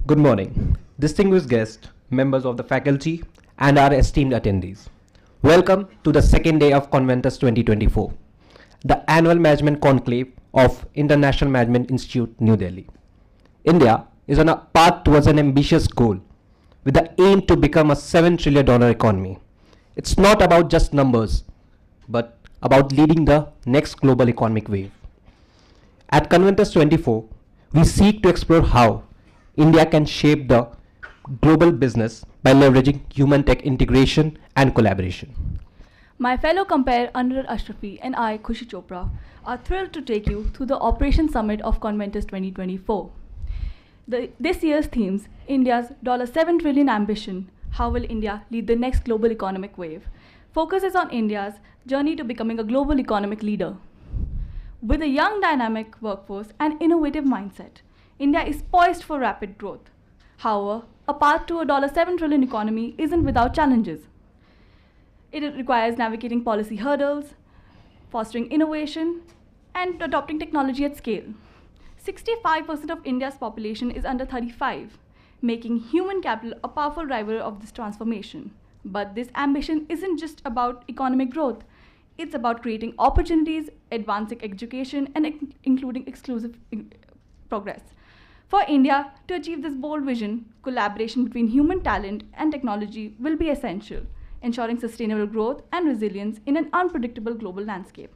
Good morning, distinguished guests, members of the faculty, and our esteemed attendees. Welcome to the second day of Conventus 2024, the annual management conclave of International Management Institute, New Delhi. India is on a path towards an ambitious goal with the aim to become a $7 trillion economy. It's not about just numbers, but about leading the next global economic wave. At Conventus 24, we seek to explore how India can shape the global business by leveraging human tech integration and collaboration. My fellow compare Anwar Ashrafi and I, Khushi Chopra, are thrilled to take you through the Operation Summit of Conventus 2024. This year's themes, India's $7 trillion ambition, how will India lead the next global economic wave, focuses on India's journey to becoming a global economic leader. With a young dynamic workforce and innovative mindset, India is poised for rapid growth. However, a path to a $7 trillion economy isn't without challenges. It requires navigating policy hurdles, fostering innovation, and adopting technology at scale. 65% of India's population is under 35, making human capital a powerful driver of this transformation. But this ambition isn't just about economic growth. It's about creating opportunities, advancing education, and including exclusive progress. For India to achieve this bold vision, collaboration between human talent and technology will be essential, ensuring sustainable growth and resilience in an unpredictable global landscape.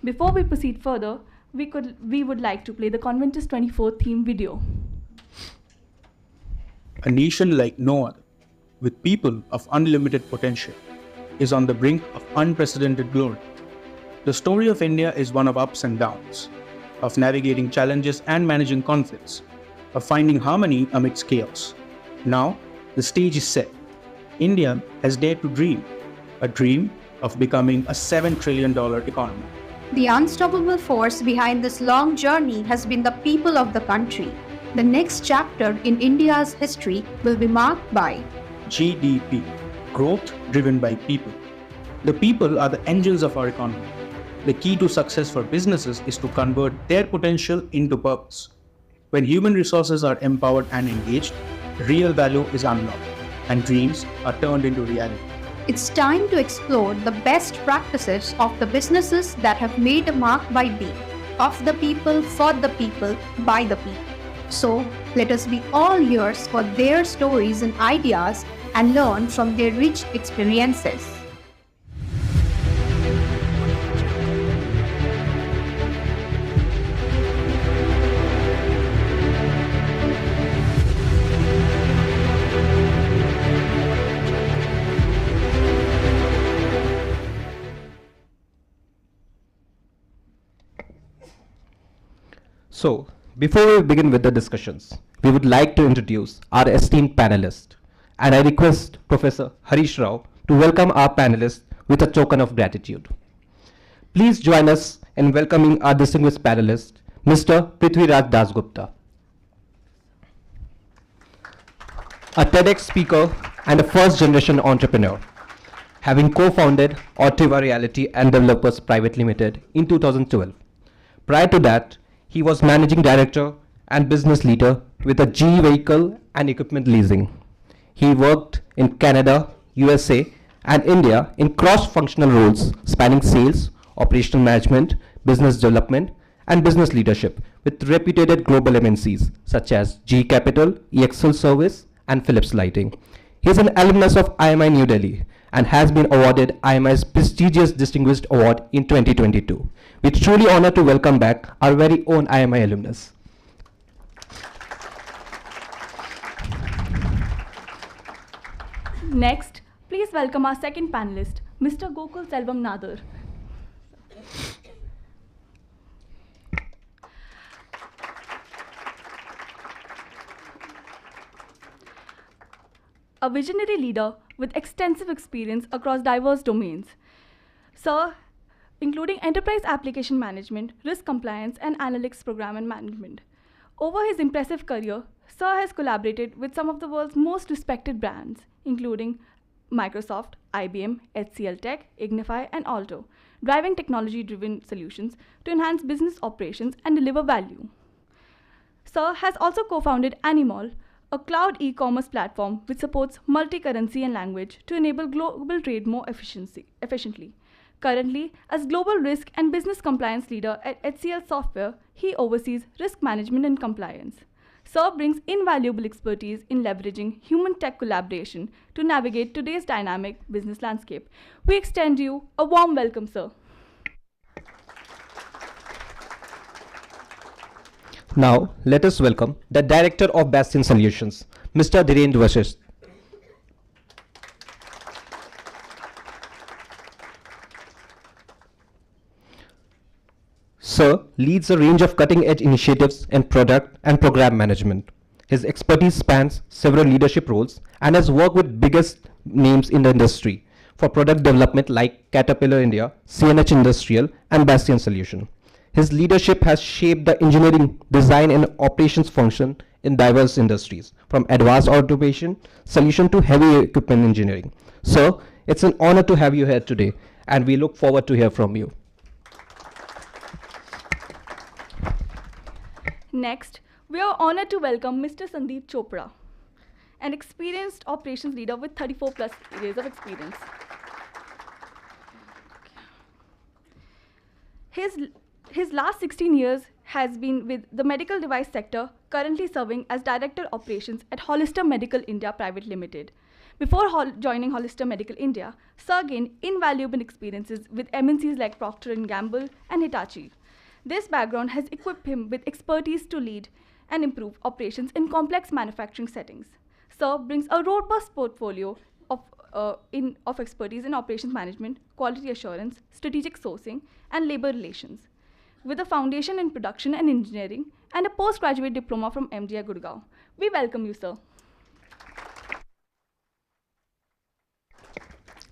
Before we proceed further, we would like to play the Conventus 24 theme video. A nation like no other, with people of unlimited potential, is on the brink of unprecedented glory. The story of India is one of ups and downs, of navigating challenges and managing conflicts, of finding harmony amidst chaos. Now, the stage is set. India has dared to dream, a dream of becoming a $7 trillion economy. The unstoppable force behind this long journey has been the people of the country. The next chapter in India's history will be marked by GDP, growth driven by people. The people are the engines of our economy. The key to success for businesses is to convert their potential into purpose. When human resources are empowered and engaged, real value is unlocked and dreams are turned into reality. It's time to explore the best practices of the businesses that have made a mark by being of the people, for the people, by the people. So, let us be all ears for their stories and ideas and learn from their rich experiences. So, before we begin with the discussions, we would like to introduce our esteemed panelists, and I request Professor Harish Rao to welcome our panelists with a token of gratitude. Please join us in welcoming our distinguished panelist, Mr. Prithviraj Dasgupta, a TEDx speaker and a first-generation entrepreneur, having co-founded Autiva Reality and Developers Private Limited in 2012. Prior to that, he was managing director and business leader with a GE vehicle and equipment leasing. He worked in Canada, USA, and India in cross-functional roles spanning sales, operational management, business development, and business leadership with reputed global MNCs such as GE Capital, EXL Service, and Philips Lighting. He is an alumnus of IMI New Delhi and has been awarded IMI's prestigious Distinguished Award in 2022. We're truly honored to welcome back our very own IMI alumnus. Next, please welcome our second panelist, Mr. Gokul Selvam Nadar. A visionary leader with extensive experience across diverse domains. Sir, including enterprise application management, risk compliance, and analytics program and management. Over his impressive career, Sir has collaborated with some of the world's most respected brands, including Microsoft, IBM, HCL Tech, Ignify, and Alto, driving technology-driven solutions to enhance business operations and deliver value. Sir has also co-founded Animal, a cloud e-commerce platform which supports multi-currency and language to enable global trade more efficiently. Currently, as Global Risk and Business Compliance Leader at HCL Software, he oversees risk management and compliance. Sir brings invaluable expertise in leveraging human-tech collaboration to navigate today's dynamic business landscape. We extend you a warm welcome, sir. Now, let us welcome the Director of Bastion Solutions, Mr. Dhirendra Vashisht. Sir leads a range of cutting-edge initiatives in product and program management. His expertise spans several leadership roles and has worked with biggest names in the industry for product development like Caterpillar India, CNH Industrial, and Bastion Solution. His leadership has shaped the engineering, design, and operations function in diverse industries, from advanced automation solution to heavy equipment engineering. Sir, it's an honor to have you here today, and we look forward to hear from you. Next, we are honored to welcome Mr. Sandeep Chopra, an experienced operations leader with 34 plus years of experience. His last 16 years has been with the medical device sector, currently serving as Director Operations at Hollister Medical India Private Limited. Before joining Hollister Medical India, Sir gained invaluable experiences with MNCs like Procter & Gamble and Hitachi. This background has equipped him with expertise to lead and improve operations in complex manufacturing settings. Sir brings a robust portfolio of expertise in operations management, quality assurance, strategic sourcing, and labor relations, with a foundation in production and engineering and a postgraduate diploma from MDI Gurgaon. We welcome you, sir.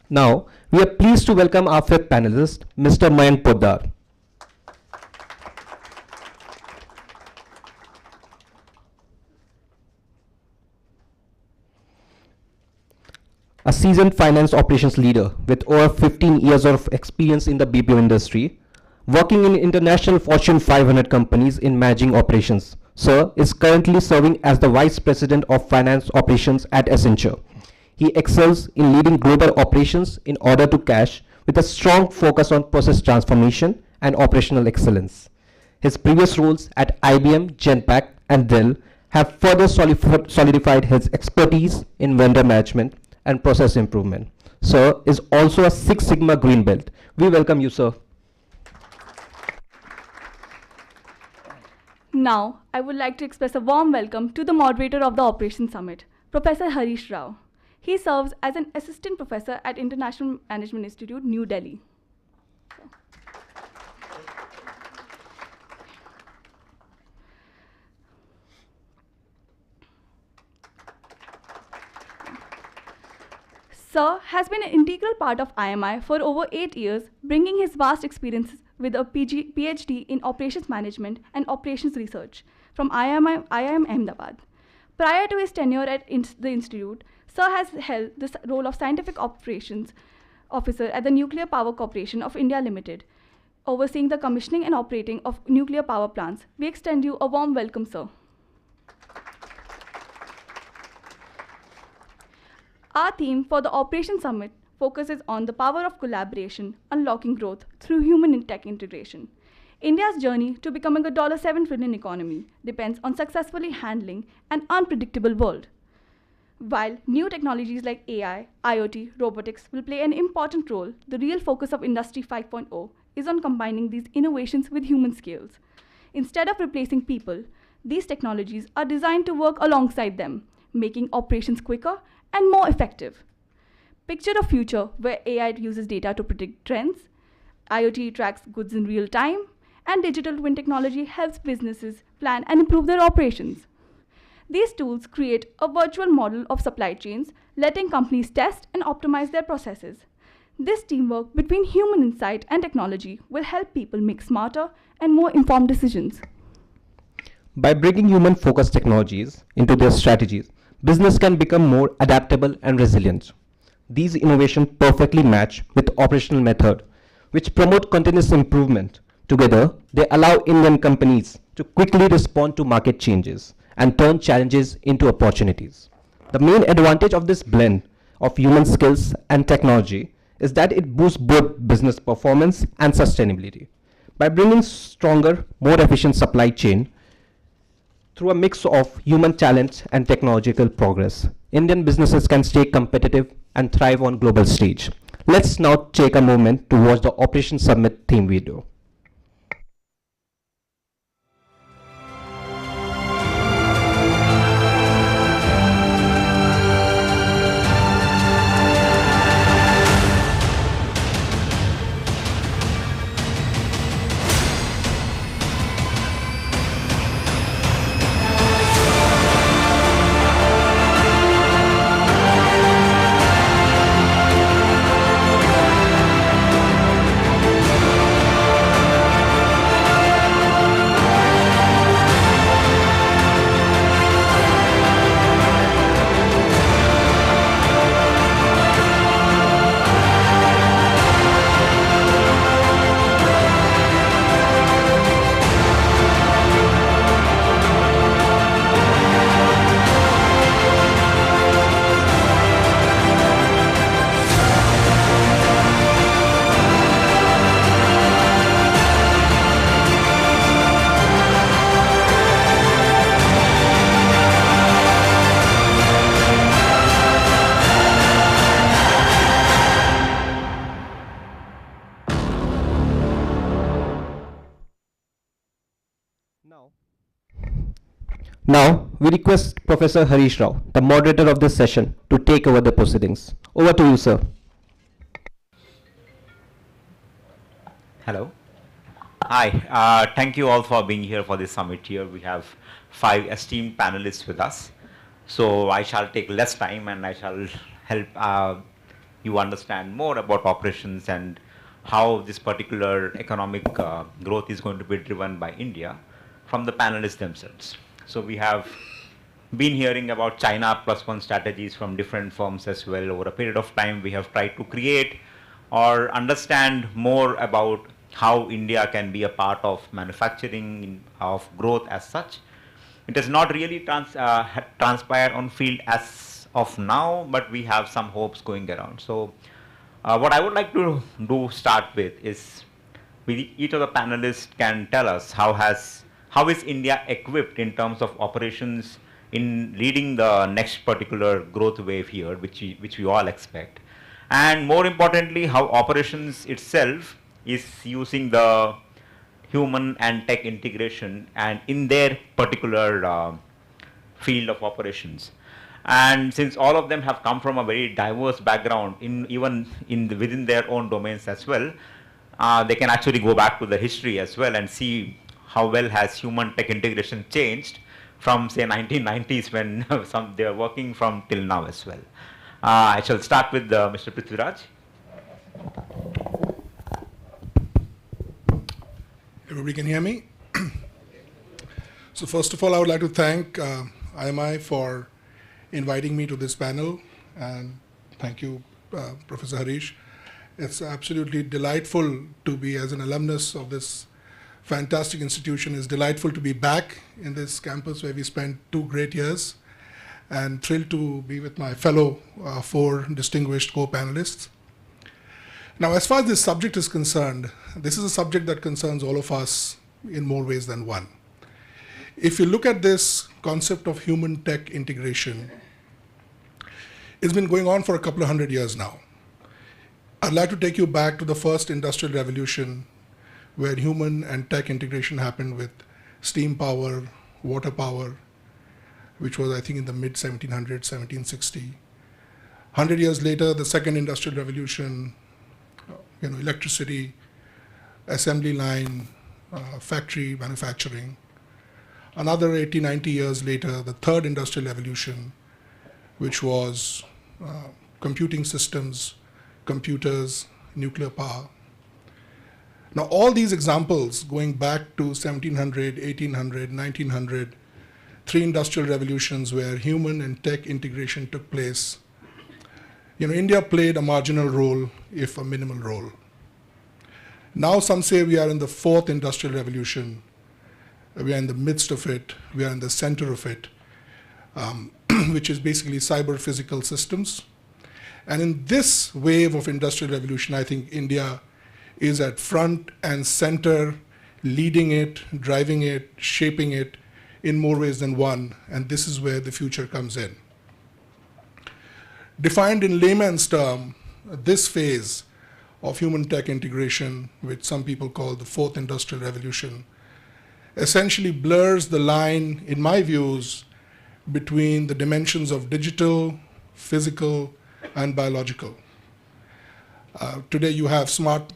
Now, we are pleased to welcome our fifth panelist, Mr. Mayank Poddar. A seasoned finance operations leader with over 15 years of experience in the BPO industry, working in international Fortune 500 companies in managing operations. Sir is currently serving as the Vice President of Finance Operations at Accenture. He excels in leading global operations in order to cash with a strong focus on process transformation and operational excellence. His previous roles at IBM, Genpact, and Dell have further solidified his expertise in vendor management and process improvement. Sir is also a Six Sigma Green Belt. We welcome you, sir. Now, I would like to express a warm welcome to the moderator of the Operations Summit, Professor Harish Rao. He serves as an assistant professor at International Management Institute, New Delhi. Sir has been an integral part of IMI for over 8 years, bringing his vast experiences with a PhD in operations management and operations research from IIM Ahmedabad. Prior to his tenure at the institute, Sir has held the role of scientific operations officer at the Nuclear Power Corporation of India Limited, overseeing the commissioning and operating of nuclear power plants. We extend you a warm welcome, sir. Our theme for the Operations Summit focuses on the power of collaboration, unlocking growth through human and tech integration. India's journey to becoming a $7 trillion economy depends on successfully handling an unpredictable world. While new technologies like AI, IoT, robotics will play an important role, the real focus of Industry 5.0 is on combining these innovations with human skills. Instead of replacing people, these technologies are designed to work alongside them, making operations quicker and more effective. Picture a future where AI uses data to predict trends, IoT tracks goods in real time, and digital twin technology helps businesses plan and improve their operations. These tools create a virtual model of supply chains, letting companies test and optimize their processes. This teamwork between human insight and technology will help people make smarter and more informed decisions. By bringing human-focused technologies into their strategies, business can become more adaptable and resilient. These innovations perfectly match with operational method, which promote continuous improvement. Together, they allow Indian companies to quickly respond to market changes and turn challenges into opportunities. The main advantage of this blend of human skills and technology is that it boosts both business performance and sustainability. By bringing stronger, more efficient supply chain through a mix of human talent and technological progress, Indian businesses can stay competitive and thrive on global stage. Let's now take a moment to watch the Operation Summit theme video. Now, we request Professor Harish Rao, the moderator of this session, to take over the proceedings. Over to you, sir. Hello. Hi. Thank you all for being here for this summit here. We have 5 esteemed panelists with us. So I shall take less time and I shall help you understand more about operations and how this particular economic growth is going to be driven by India from the panelists themselves. So we have been hearing about China plus one strategies from different firms as well. Over a period of time, we have tried to create or understand more about how India can be a part of manufacturing, of growth as such. It has not really transpired on field as of now, but we have some hopes going around. So what I would like to start with is each of the panelists can tell us how is India equipped in terms of operations in leading the next particular growth wave here, which we all expect. And more importantly, how operations itself is using the human and tech integration and in their particular field of operations. And since all of them have come from a very diverse background, within their own domains as well, they can actually go back to the history as well and see how well has human tech integration changed from say 1990s when they are working from till now as well. I shall start with Mr. Prithviraj. Everybody can hear me? So first of all, I would like to thank IMI for inviting me to this panel, and thank you, Professor Harish. It's absolutely delightful to be, as an alumnus of this fantastic institution, it's delightful to be back in this campus where we spent 2 great years, and thrilled to be with my fellow 4 distinguished co-panelists. Now, as far as this subject is concerned, this is a subject that concerns all of us in more ways than one. If you look at this concept of human tech integration, it's been going on for a couple of 100 years now. I'd like to take you back to the first industrial revolution, where human and tech integration happened with steam power, water power, which was, I think, in the mid-1700s, 1760. 100 years later, the second industrial revolution, electricity, assembly line, factory manufacturing. Another 80, 90 years later, the third industrial revolution, which was computing systems, computers, nuclear power. Now, all these examples going back to 1700, 1800, 1900, 3 industrial revolutions where human and tech integration took place, India played a marginal role, if a minimal role. Now some say we are in the 4th industrial revolution, We are in the midst of it. We are in the center of it, which is basically cyber physical systems. And in this wave of industrial revolution, I think India is at front and center, leading it, driving it, shaping it in more ways than one. And this is where the future comes in. Defined in layman's term, this phase of human-tech integration, which some people call the fourth industrial revolution, essentially blurs the line, in my views, between the dimensions of digital, physical, and biological. Today you have smart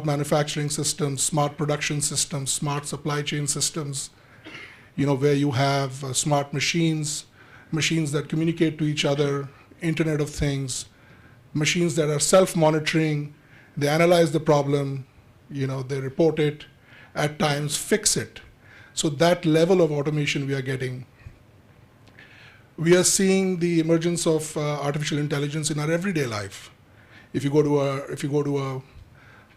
manufacturing systems, smart production systems, smart supply chain systems, where you have smart machines, machines that communicate to each other, Internet of Things, machines that are self-monitoring. They analyze the problem, they report it, at times fix it. So that level of automation we are getting. We are seeing the emergence of artificial intelligence in our everyday life. If you go to a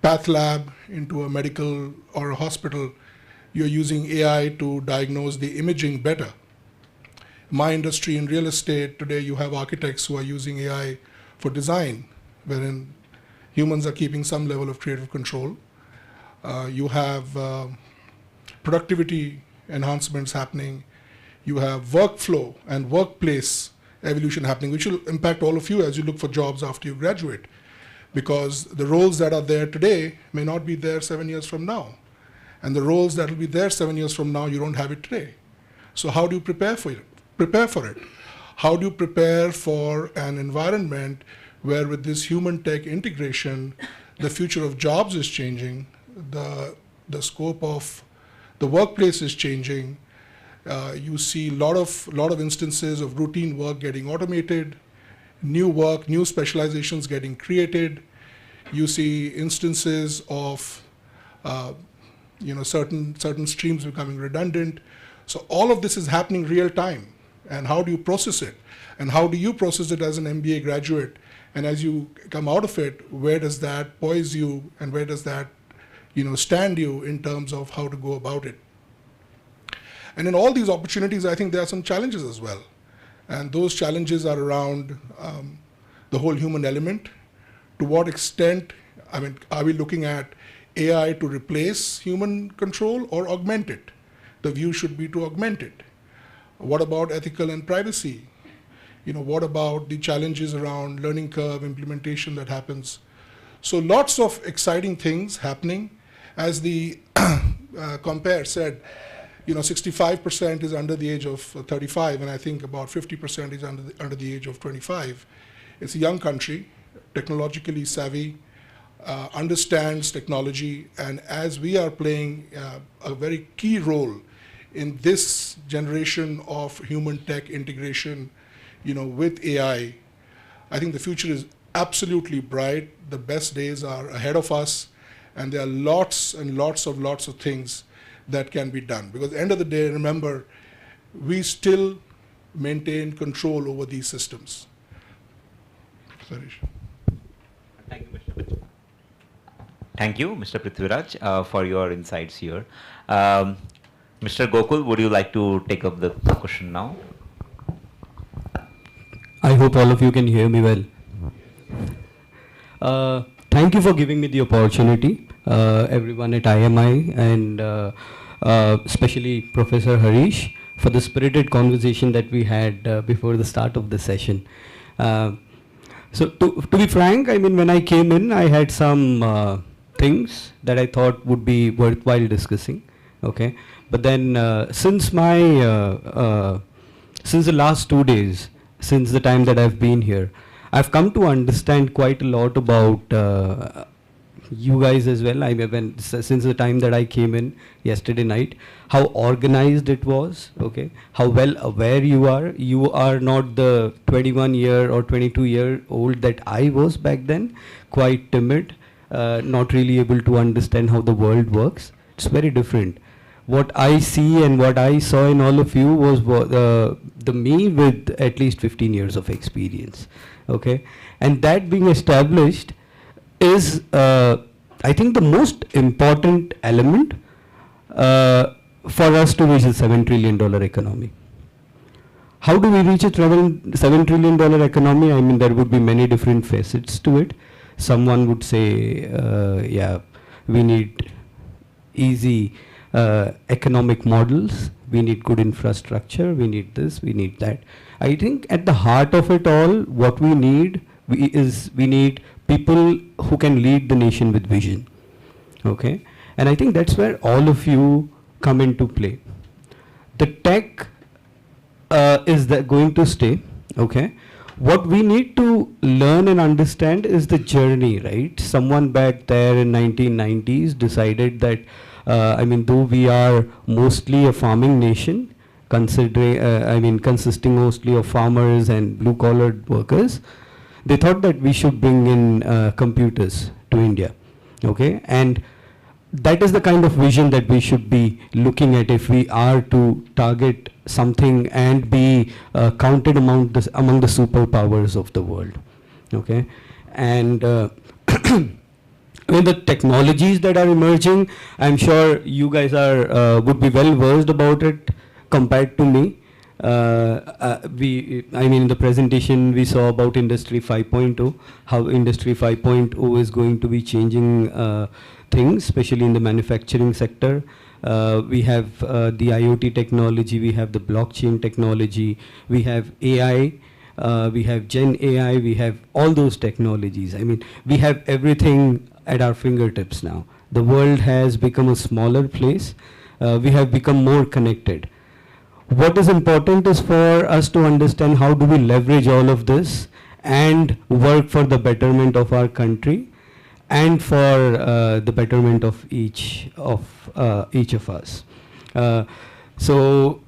path lab, into a medical or a hospital, you're using AI to diagnose the imaging better. My industry in real estate, today you have architects who are using AI for design, wherein humans are keeping some level of creative control. You have productivity enhancements happening. You have workflow and workplace evolution happening, which will impact all of you as you look for jobs after you graduate, because the roles that are there today may not be there 7 years from now. And the roles that will be there 7 years from now, you don't have it today. So how do you prepare for it? How do you prepare for an environment where with this human tech integration, the future of jobs is changing, the scope of the workplace is changing. You see a lot of instances of routine work getting automated, new work, new specializations getting created. You see instances of certain streams becoming redundant. So all of this is happening real time. And how do you process it? And how do you process it as an MBA graduate? And as you come out of it, where does that poise you, and where does that stand you in terms of how to go about it? And in all these opportunities, I think there are some challenges as well. And those challenges are around the whole human element. To what extent, are we looking at AI to replace human control or augment it? The view should be to augment it. What about ethical and privacy? What about the challenges around learning curve implementation that happens? So lots of exciting things happening. As the compare said, 65% is under the age of 35, and I think about 50% is under the age of 25. It's a young country, technologically savvy, understands technology, and as we are playing a very key role in this generation of human tech integration, with AI, I think the future is absolutely bright. The best days are ahead of us, and there are lots and lots of things that can be done. Because at the end of the day, remember, we still maintain control over these systems. Sarish. Thank you, Mr. Prithviraj. Thank you, Mr. Prithviraj, for your insights here. Mr. Gokul, would you like to take up the question now? I hope all of you can hear me well. Thank you for giving me the opportunity, everyone at IMI, and especially Professor Harish, for the spirited conversation that we had before the start of the session. So to be frank, when I came in, I had some things that I thought would be worthwhile discussing. Okay, but then since the last 2 days, since the time that I've been here, I've come to understand quite a lot about you guys as well. Since the time that I came in yesterday night, how organized it was, okay, how well aware you are. You are not the 21-year or 22-year-old that I was back then, quite timid, not really able to understand how the world works. It's very different. What I see and what I saw in all of you was the me with at least 15 years of experience, okay? And that being established is, I think, the most important element for us to reach a $7 trillion economy. How do we reach a $7 trillion economy? I mean, there would be many different facets to it. Someone would say, yeah, we need easy economic models, we need good infrastructure, we need this, we need that. I think at the heart of it all, what we need is we need people who can lead the nation with vision. Okay? And I think that's where all of you come into play. The tech is going to stay, okay? What we need to learn and understand is the journey, right? Someone back there in 1990s decided that, I mean, though we are mostly a farming nation, consisting mostly of farmers and blue-collared workers, they thought that we should bring in computers to India, okay? And that is the kind of vision that we should be looking at if we are to target something and be counted among the superpowers of the world, okay? And with the technologies that are emerging, I'm sure you guys are would be well versed about it compared to me. I mean, in the presentation we saw about Industry 5.0, how Industry 5.0 is going to be changing things, especially in the manufacturing sector. We have the IoT technology, we have the blockchain technology, we have AI, we have Gen AI, we have all those technologies. I mean, we have everything at our fingertips now. The world has become a smaller place. We have become more connected. What is important is for us to understand how do we leverage all of this and work for the betterment of our country and for the betterment of each of us. So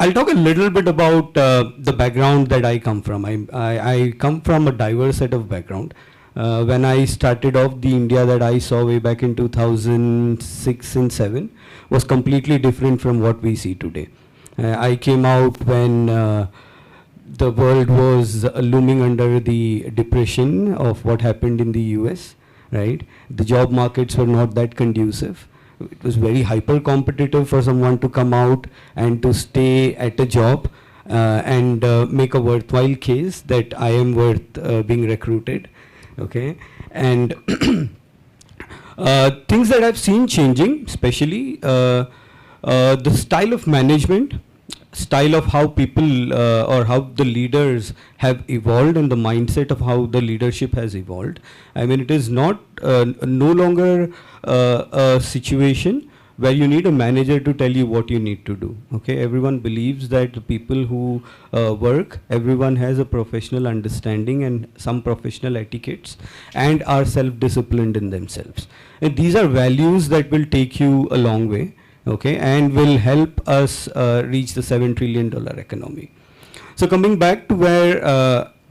I'll talk a little bit about the background that I come from. I come from a diverse set of background. When I started off, the India that I saw way back in 2006 and 7 was completely different from what we see today. I came out when the world was looming under the depression of what happened in the US, right? The job markets were not that conducive. It was very hyper competitive for someone to come out and to stay at a job and make a worthwhile case that I am worth being recruited, okay? And things that I've seen changing, especially the style of management, style of how people or how the leaders have evolved and the mindset of how the leadership has evolved. I mean, it is not no longer a situation where you need a manager to tell you what you need to do. Okay, everyone believes that the people who work, everyone has a professional understanding and some professional etiquettes and are self-disciplined in themselves. And these are values that will take you a long way. Okay, and will help us reach the $7 trillion economy. So coming back to where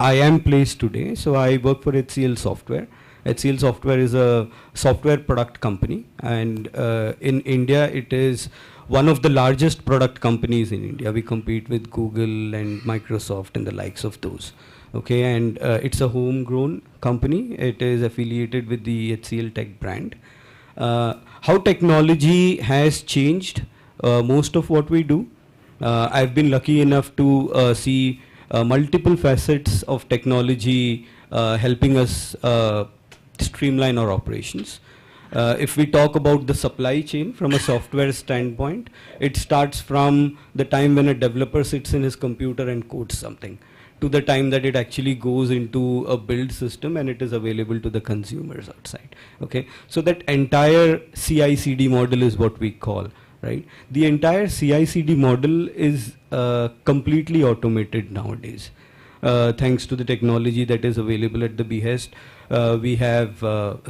I am placed today, so I work for HCL Software. HCL Software is a software product company, and in India it is one of the largest product companies in India. We compete with Google and Microsoft and the likes of those. Okay, and it's a homegrown company. It is affiliated with the HCL Tech brand. How technology has changed most of what we do. I've been lucky enough to see multiple facets of technology helping us streamline our operations. If we talk about the supply chain from a software standpoint, it starts from the time when a developer sits in his computer and codes something to the time that it actually goes into a build system and it is available to the consumers outside. Okay, so that entire CI/CD model is what we call, right? The entire CI/CD model is completely automated nowadays. Thanks to the technology that is available at the behest, we have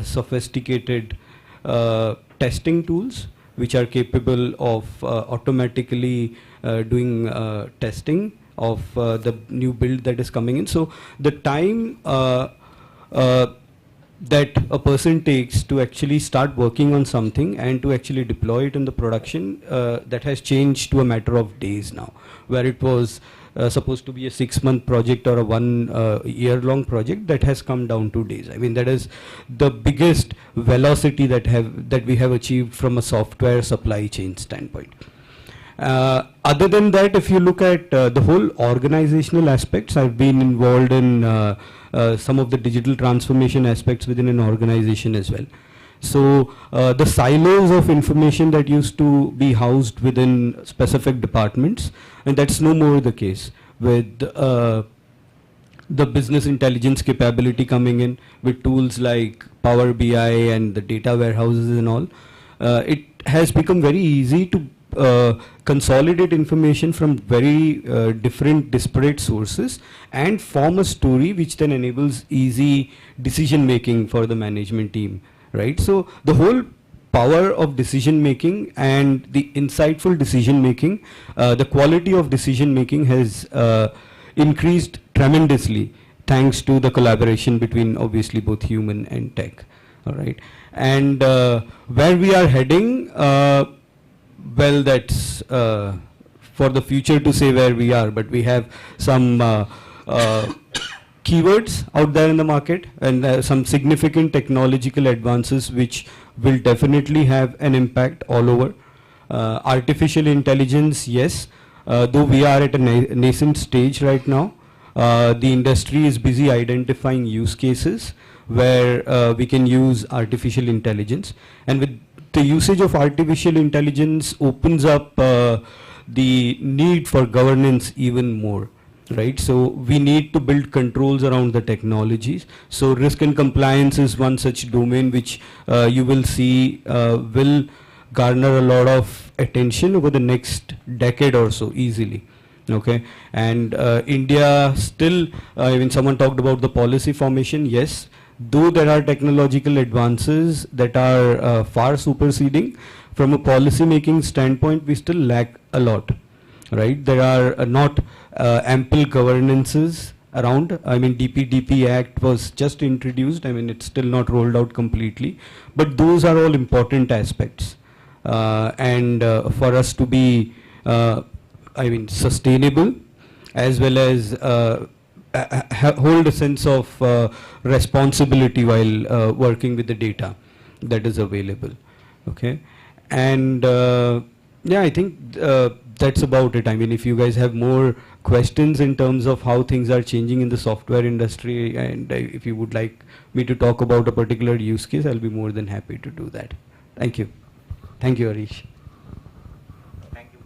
sophisticated testing tools which are capable of automatically doing testing of the new build that is coming in. So the time that a person takes to actually start working on something and to actually deploy it in the production, that has changed to a matter of days now, where it was supposed to be a 6-month project or a 1 year-long project, that has come down to days. I mean, that is the biggest velocity that we have achieved from a software supply chain standpoint. Other than that, if you look at the whole organizational aspects, I've been involved in some of the digital transformation aspects within an organization as well. So the silos of information that used to be housed within specific departments, and that's no more the case with the business intelligence capability coming in with tools like Power BI and the data warehouses and all. It has become very easy to consolidate information from very different disparate sources and form a story which then enables easy decision making for the management team. Right, so the whole power of decision making and the insightful decision making, the quality of decision making has increased tremendously thanks to the collaboration between obviously both human and tech. All right, and where we are heading, well, that's for the future to say where we are, but we have some keywords out there in the market and some significant technological advances which will definitely have an impact all over. Artificial intelligence, yes, though we are at a nascent stage right now, the industry is busy identifying use cases where we can use artificial intelligence, and with the usage of artificial intelligence opens up the need for governance even more. Right, so we need to build controls around the technologies. So risk and compliance is one such domain which you will see will garner a lot of attention over the next decade or so easily. Okay, and India still, I mean, someone talked about the policy formation. Yes, though there are technological advances that are far superseding, from a policy making standpoint, we still lack a lot. Right, there are not ample governances around. I mean, DPDP Act was just introduced. I mean, it's still not rolled out completely, but those are all important aspects. And for us to be, I mean, sustainable, as well as hold a sense of responsibility while working with the data that is available. Okay, and yeah, I think that's about it. I mean, if you guys have more questions in terms of how things are changing in the software industry, and if you would like me to talk about a particular use case, I'll be more than happy to do that. Thank you. Thank you, Harish. Thank you.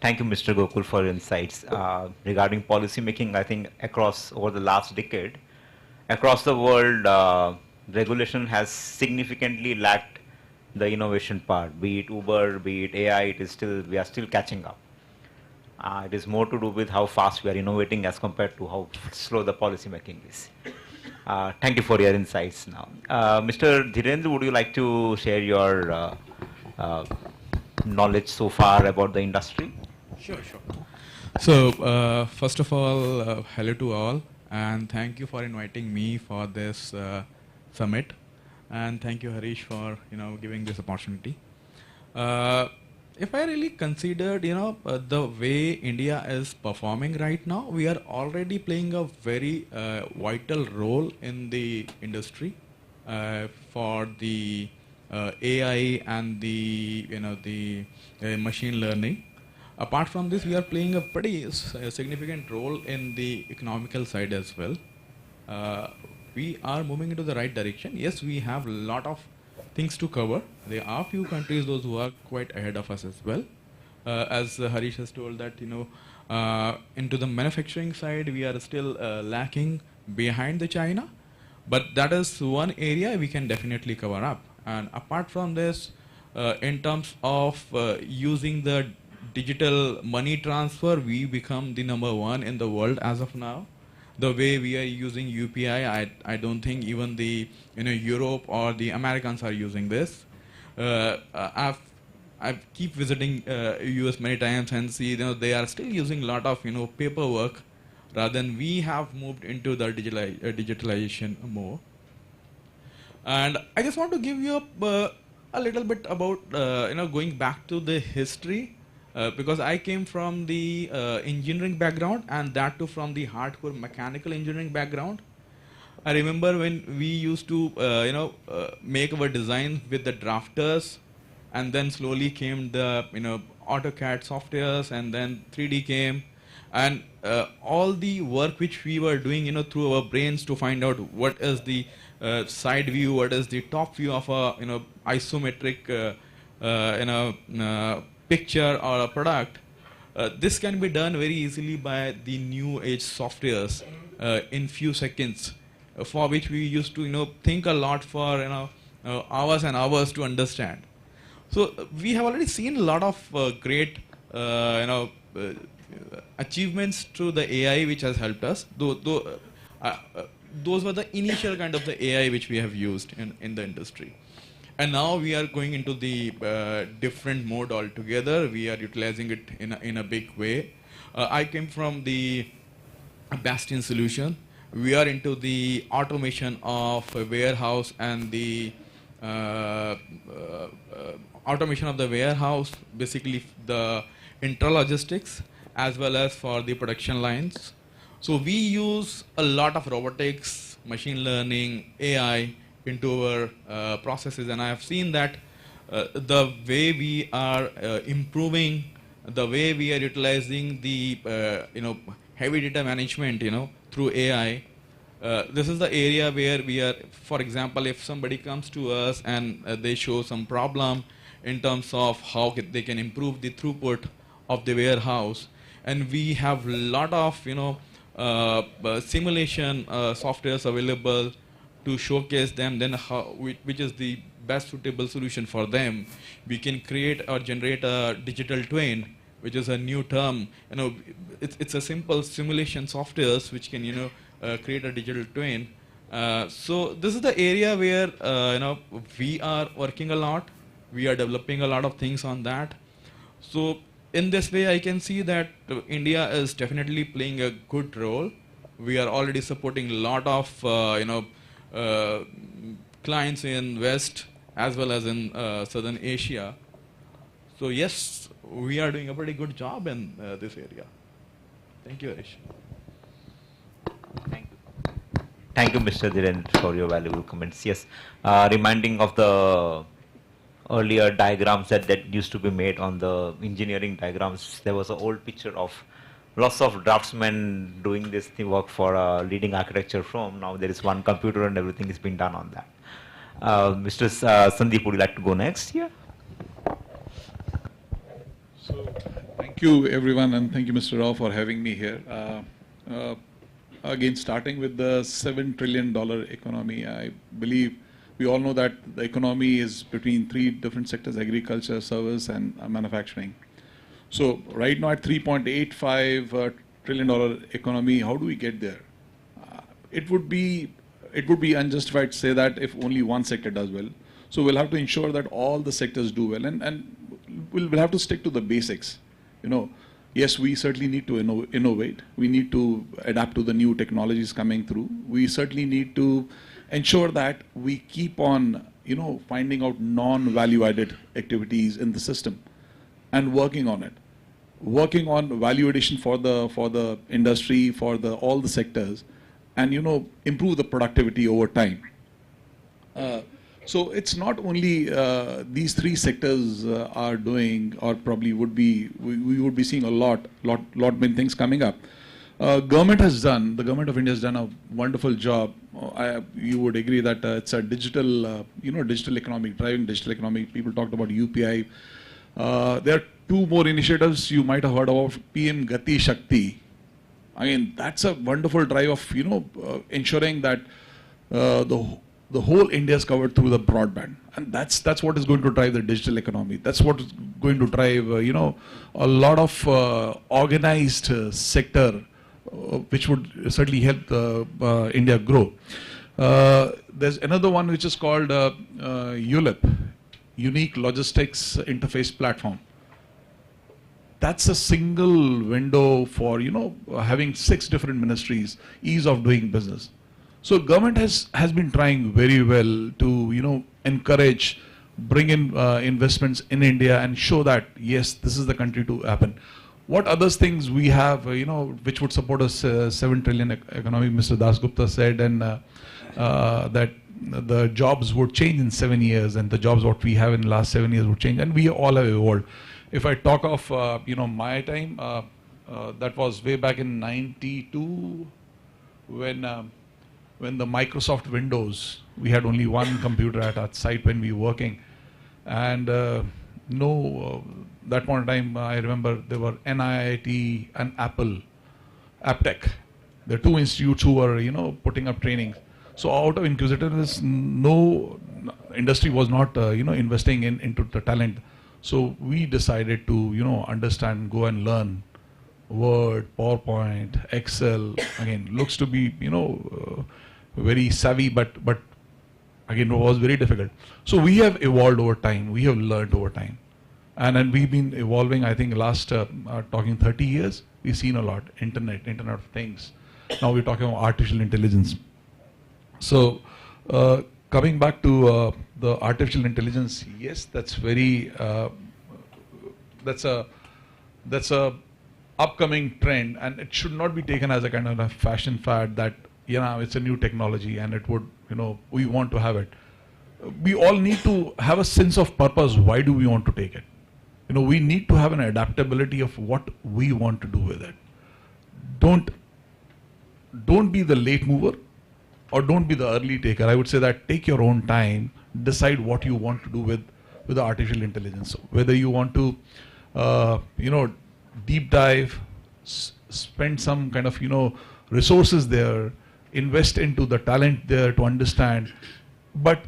Thank you, Mr. Gokul, for your insights. Regarding policy making, I think over the last decade, across the world, regulation has significantly lacked the innovation part, be it Uber, be it AI, we are still catching up. It is more to do with how fast we are innovating as compared to how slow the policy making is. Thank you for your insights now. Mr. Dhirendra, would you like to share your knowledge so far about the industry? Sure. So, first of all, hello to all, and thank you for inviting me for this summit. And thank you, Harish, for giving this opportunity. If I really considered the way India is performing right now, we are already playing a very vital role in the industry for the AI and the machine learning. Apart from this, we are playing a pretty significant role in the economical side as well. We are moving into the right direction. Yes, we have a lot of things to cover. There are few countries those who are quite ahead of us as well. As Harish has told that into the manufacturing side we are still lacking behind the China, but that is one area we can definitely cover up. And apart from this, in terms of using the digital money transfer, we become the #1 in the world as of now. The way we are using UPI, I don't think even the Europe or the Americans are using this. I keep visiting US many times and see they are still using a lot of paperwork, rather than we have moved into the digitalization more. And I just want to give you a little bit about going back to the history. because I came from the engineering background, and that too from the hardcore mechanical engineering background. I remember when we used to, make our design with the drafters, and then slowly came the, AutoCAD softwares, and then 3D came, and all the work which we were doing, through our brains to find out what is the side view, what is the top view of a, isometric, picture or a product. This can be done very easily by the new age softwares in few seconds, for which we used to think a lot for hours and hours to understand. So we have already seen a lot of great achievements through the AI which has helped us. Those were the initial kind of the AI which we have used in the industry. And now we are going into the different mode altogether. We are utilizing it in a big way. I came from the Bastion solution. We are into the automation of a warehouse and the automation of the warehouse, basically the intralogistics as well as for the production lines. So we use a lot of robotics, machine learning, AI into our processes, and I have seen that the way we are improving, the way we are utilizing the heavy data management through AI. This is the area where we are, for example, if somebody comes to us and they show some problem in terms of how they can improve the throughput of the warehouse, and we have a lot of simulation softwares available to showcase them then which is the best suitable solution for them. We can create or generate a digital twin, which is a new term. It's a simple simulation softwares which can create a digital twin. So this is the area where we are working a lot. We are developing a lot of things on that. So in this way, I can see that India is definitely playing a good role. We are already supporting a lot of clients in West as well as in Southern Asia. So yes, we are doing a pretty good job in this area. Thank you, Harish. Thank you, Mr. Dhiren, for your valuable comments. Yes, reminding of the earlier diagrams that used to be made on the engineering diagrams. There was an old picture of lots of draftsmen doing this work for a leading architecture firm. Now there is one computer and everything is being done on that. Mr. Sandeep, would you like to go next here? So, thank you everyone, and thank you Mr. Rao for having me here. Again, starting with the $7 trillion economy, I believe we all know that the economy is between three different sectors: agriculture, service, and manufacturing. So right now at $3.85 trillion economy, how do we get there? It would be unjustified to say that if only one sector does well. So we'll have to ensure that all the sectors do well, and we'll have to stick to the basics. Yes, we certainly need to innovate. We need to adapt to the new technologies coming through. We certainly need to ensure that we keep on, finding out non-value-added activities in the system and working on it. Working on value addition for the industry, for all the sectors, and improve the productivity over time. So it's not only these three sectors are doing, or probably would be, we would be seeing a lot many things coming up. The government of India has done a wonderful job. You would agree that it's a digital, digital economy, driving digital economy. People talked about UPI. There are two more initiatives you might have heard of, PM Gati Shakti. I mean, that's a wonderful drive of, ensuring that the whole India is covered through the broadband. And that's what is going to drive the digital economy. That's what is going to drive, a lot of organized sector, which would certainly help India grow. There's another one which is called ULIP, Unique Logistics Interface Platform. That's a single window for having 6 different ministries, ease of doing business. So government has been trying very well to encourage bring in investments in India and show that, yes, this is the country to happen. What other things we have, which would support a 7 trillion economy, Mr. Dasgupta said, and that the jobs would change in 7 years, and the jobs what we have in the last 7 years would change, and we all have evolved. If I talk of, my time, that was way back in 92, when the Microsoft Windows, we had only one computer at our site when we were working. And that point in time, I remember there were NIIT and Apple, Aptech. The two institutes who were, putting up training. So out of inquisitiveness, no industry was not, investing into the talent. So we decided to, understand, go and learn Word, PowerPoint, Excel. Again, looks to be, very savvy, but again, it was very difficult. So we have evolved over time. We have learned over time. And we've been evolving, I think, last, talking 30 years, we've seen a lot. Internet of Things. Now we're talking about artificial intelligence. So coming back to the artificial intelligence, yes, that's very, that's a upcoming trend, and it should not be taken as a kind of a fashion fad that, it's a new technology and it would, we want to have it. We all need to have a sense of purpose. Why do we want to take it? We need to have an adaptability of what we want to do with it. Don't be the late mover or don't be the early taker. I would say that take your own time, decide what you want to do with the artificial intelligence. Whether you want to, deep dive, spend some kind of, resources there, invest into the talent there to understand. But,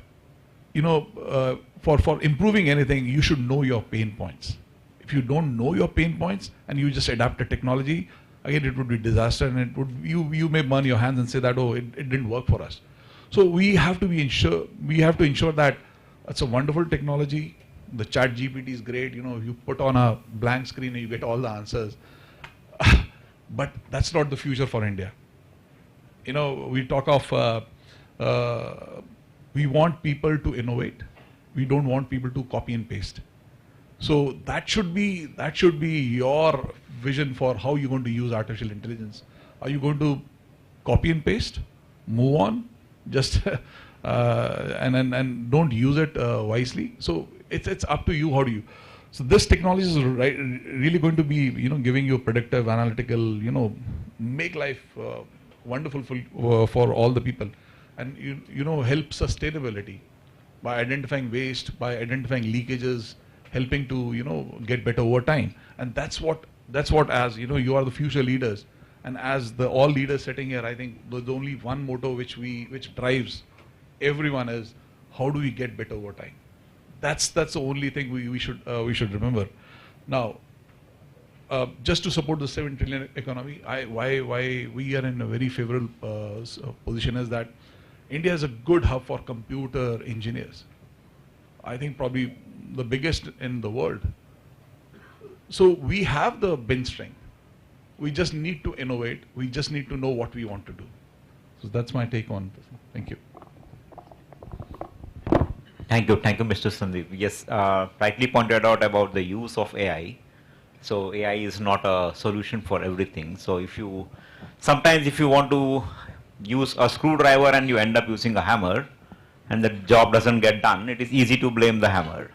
for improving anything, you should know your pain points. If you don't know your pain points and you just adapt a technology, again, it would be disaster, and it would, you may burn your hands and say that, oh, it didn't work for us. So we have to ensure that it's a wonderful technology. The chat GPT is great. You put on a blank screen and you get all the answers. But that's not the future for India. We talk of, we want people to innovate. We don't want people to copy and paste. So that should be your vision for how you're going to use artificial intelligence. Are you going to copy and paste, move on, just and don't use it wisely? So it's up to you. How do you? So this technology is really going to be giving you predictive, analytical, make life wonderful for all the people, and help sustainability by identifying waste, by identifying leakages, helping to get better over time. And that's what as you are the future leaders, and as the all leaders sitting here, I think there's only one motto which drives everyone is, how do we get better over time? That's the only thing we should remember. Now, just to support the 7 trillion economy, why we are in a very favorable position is that India is a good hub for computer engineers. I think probably the biggest in the world. So we have the bench strength. We just need to innovate. We just need to know what we want to do. So that's my take on this. Thank you. Thank you, Mr. Sandeep. Yes, rightly pointed out about the use of AI. So AI is not a solution for everything. So sometimes if you want to use a screwdriver and you end up using a hammer, and the job doesn't get done, it is easy to blame the hammer,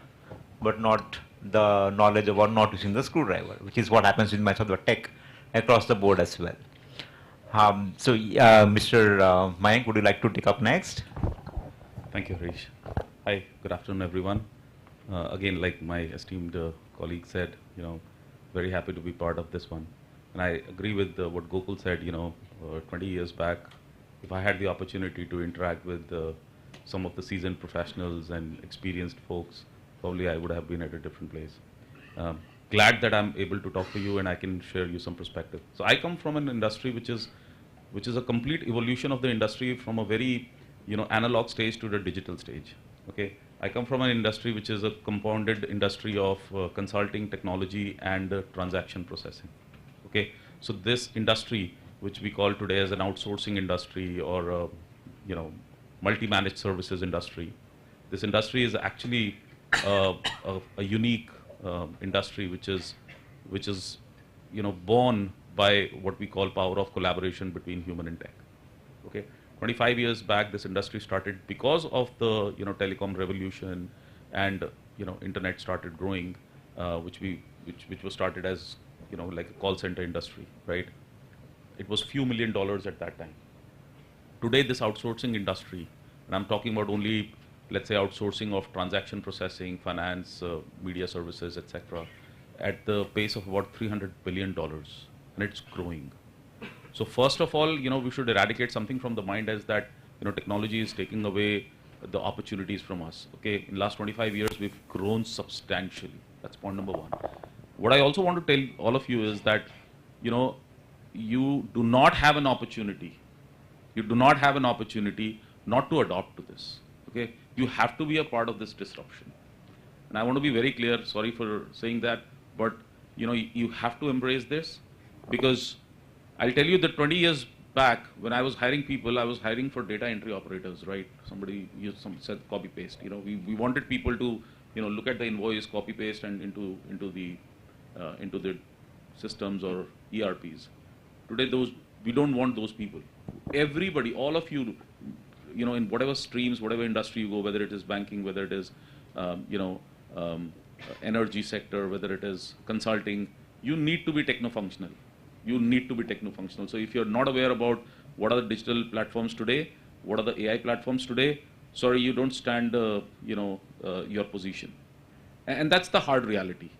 but not the knowledge about not using the screwdriver, which is what happens with much of the tech across the board as well. Mr. Mayank, would you like to take up next? Thank you, Harish. Hi, good afternoon, everyone. Again, like my esteemed colleague said, very happy to be part of this one. And I agree with what Gokul said, 20 years back, if I had the opportunity to interact with some of the seasoned professionals and experienced folks, probably I would have been at a different place. Glad that I'm able to talk to you and I can share you some perspective. So I come from an industry which is a complete evolution of the industry from a very analog stage to the digital stage. Okay, I come from an industry which is a compounded industry of consulting, technology, and transaction processing. Okay, so this industry, which we call today as an outsourcing industry or multi-managed services industry, this industry is actually a unique industry which is born by what we call power of collaboration between human and tech. Okay, 25 years back, this industry started because of the telecom revolution, and internet started growing, which was started as like a call center industry, right? It was few $1 million at that time. Today, this outsourcing industry, and I'm talking about only, let's say, outsourcing of transaction processing, finance, media services, etc., at the pace of about $300 billion, and it's growing. So first of all, we should eradicate something from the mind as that, technology is taking away the opportunities from us. Okay, in the last 25 years, we've grown substantially. That's point number one. What I also want to tell all of you is that, you do not have an opportunity. You do not have an opportunity not to adopt to this. Okay, you have to be a part of this disruption. And I want to be very clear. Sorry for saying that, but you have to embrace this, because I'll tell you that 20 years back, when I was hiring people, I was hiring for data entry operators, right? Somebody said copy paste. We wanted people to look at the invoice, copy paste, and into the systems or ERPs. Today, we don't want those people. Everybody, all of you, in whatever streams, whatever industry you go, whether it is banking, whether it is energy sector, whether it is consulting, you need to be techno-functional. You need to be techno-functional. So if you're not aware about what are the digital platforms today, what are the AI platforms today, sorry, you don't stand your position. And that's the hard reality.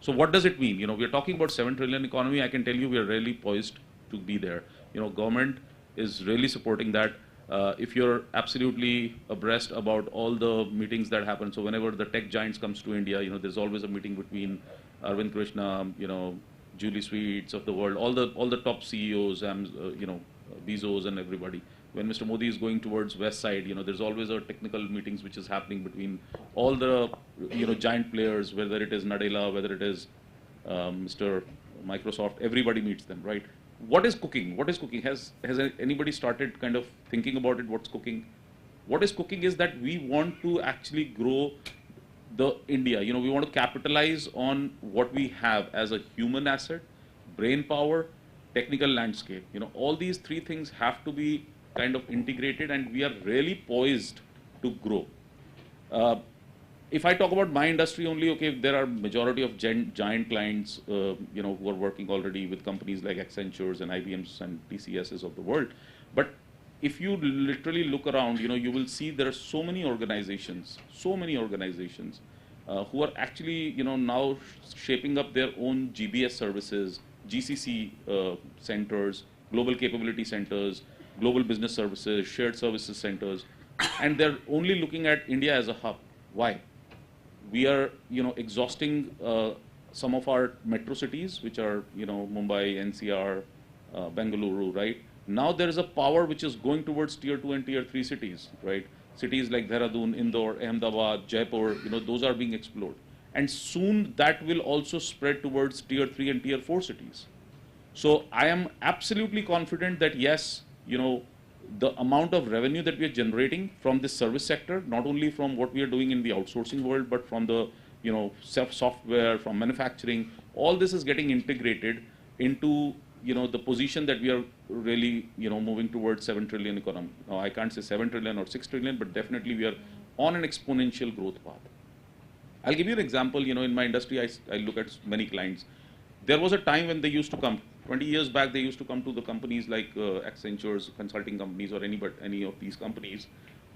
So what does it mean? We are talking about 7 trillion economy. I can tell you we are really poised to be there. Government is really supporting that. If you're absolutely abreast about all the meetings that happen, so whenever the tech giants comes to India, there's always a meeting between Arvind Krishna, Julie Sweets of the world, all the top CEOs, Bezos and everybody. When Mr. Modi is going towards West Side, there's always a technical meetings which is happening between all the giant players, whether it is Nadella, whether it is Mr. Microsoft, everybody meets them, right? What is cooking? What is cooking? Has anybody started kind of thinking about it? What's cooking? What is cooking is that we want to actually grow the India. We want to capitalize on what we have as a human asset, brain power, technical landscape. All these three things have to be kind of integrated, and we are really poised to grow. If I talk about my industry only, okay, there are majority of giant clients, who are working already with companies like Accentures and IBMs and TCSs of the world. But if you literally look around, you will see there are so many organizations who are actually, now shaping up their own GBS services, GCC centers, global capability centers, global business services, shared services centers, and they're only looking at India as a hub. Why? We are, exhausting some of our metro cities, which are, Mumbai, NCR, Bengaluru, right? Now there is a power which is going towards tier 2 and tier 3 cities, right? Cities like Dehradun, Indore, Ahmedabad, Jaipur, those are being explored. And soon that will also spread towards tier 3 and tier 4 cities. So I am absolutely confident that yes, the amount of revenue that we are generating from this service sector, not only from what we are doing in the outsourcing world, but from the software, from manufacturing, all this is getting integrated into the position that we are really moving towards 7 trillion economy. Now I can't say 7 trillion or 6 trillion, but definitely we are on an exponential growth path. I'll give you an example. In my industry, I look at many clients. There was a time when they used to come. 20 years back, they used to come to the companies like Accentures, consulting companies, or any of these companies.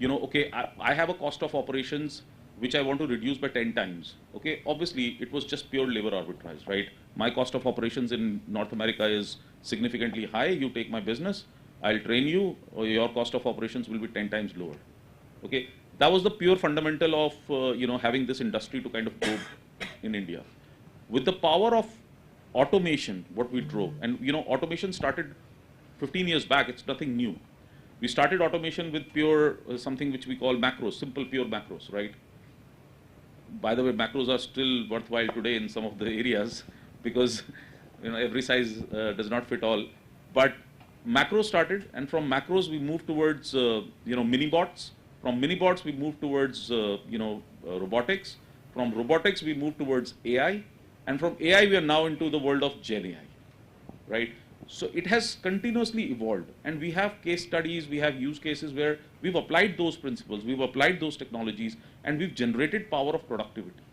Okay, I have a cost of operations which I want to reduce by 10 times. Okay, obviously it was just pure labor arbitrage, right? My cost of operations in North America is significantly high. You take my business, I'll train you, or your cost of operations will be 10 times lower. Okay, that was the pure fundamental of having this industry to kind of grow in India. With the power of automation, what we drove, and automation started 15 years back. It's nothing new. We started automation with pure something which we call macros, simple pure macros, right? By the way, macros are still worthwhile today in some of the areas because every size does not fit all. But macros started, and from macros we moved towards mini bots. From mini bots we moved towards robotics. From robotics, we moved towards AI. And from AI, we are now into the world of Gen AI, right? So it has continuously evolved. And we have case studies, we have use cases where we've applied those principles, we've applied those technologies, and we've generated power of productivity.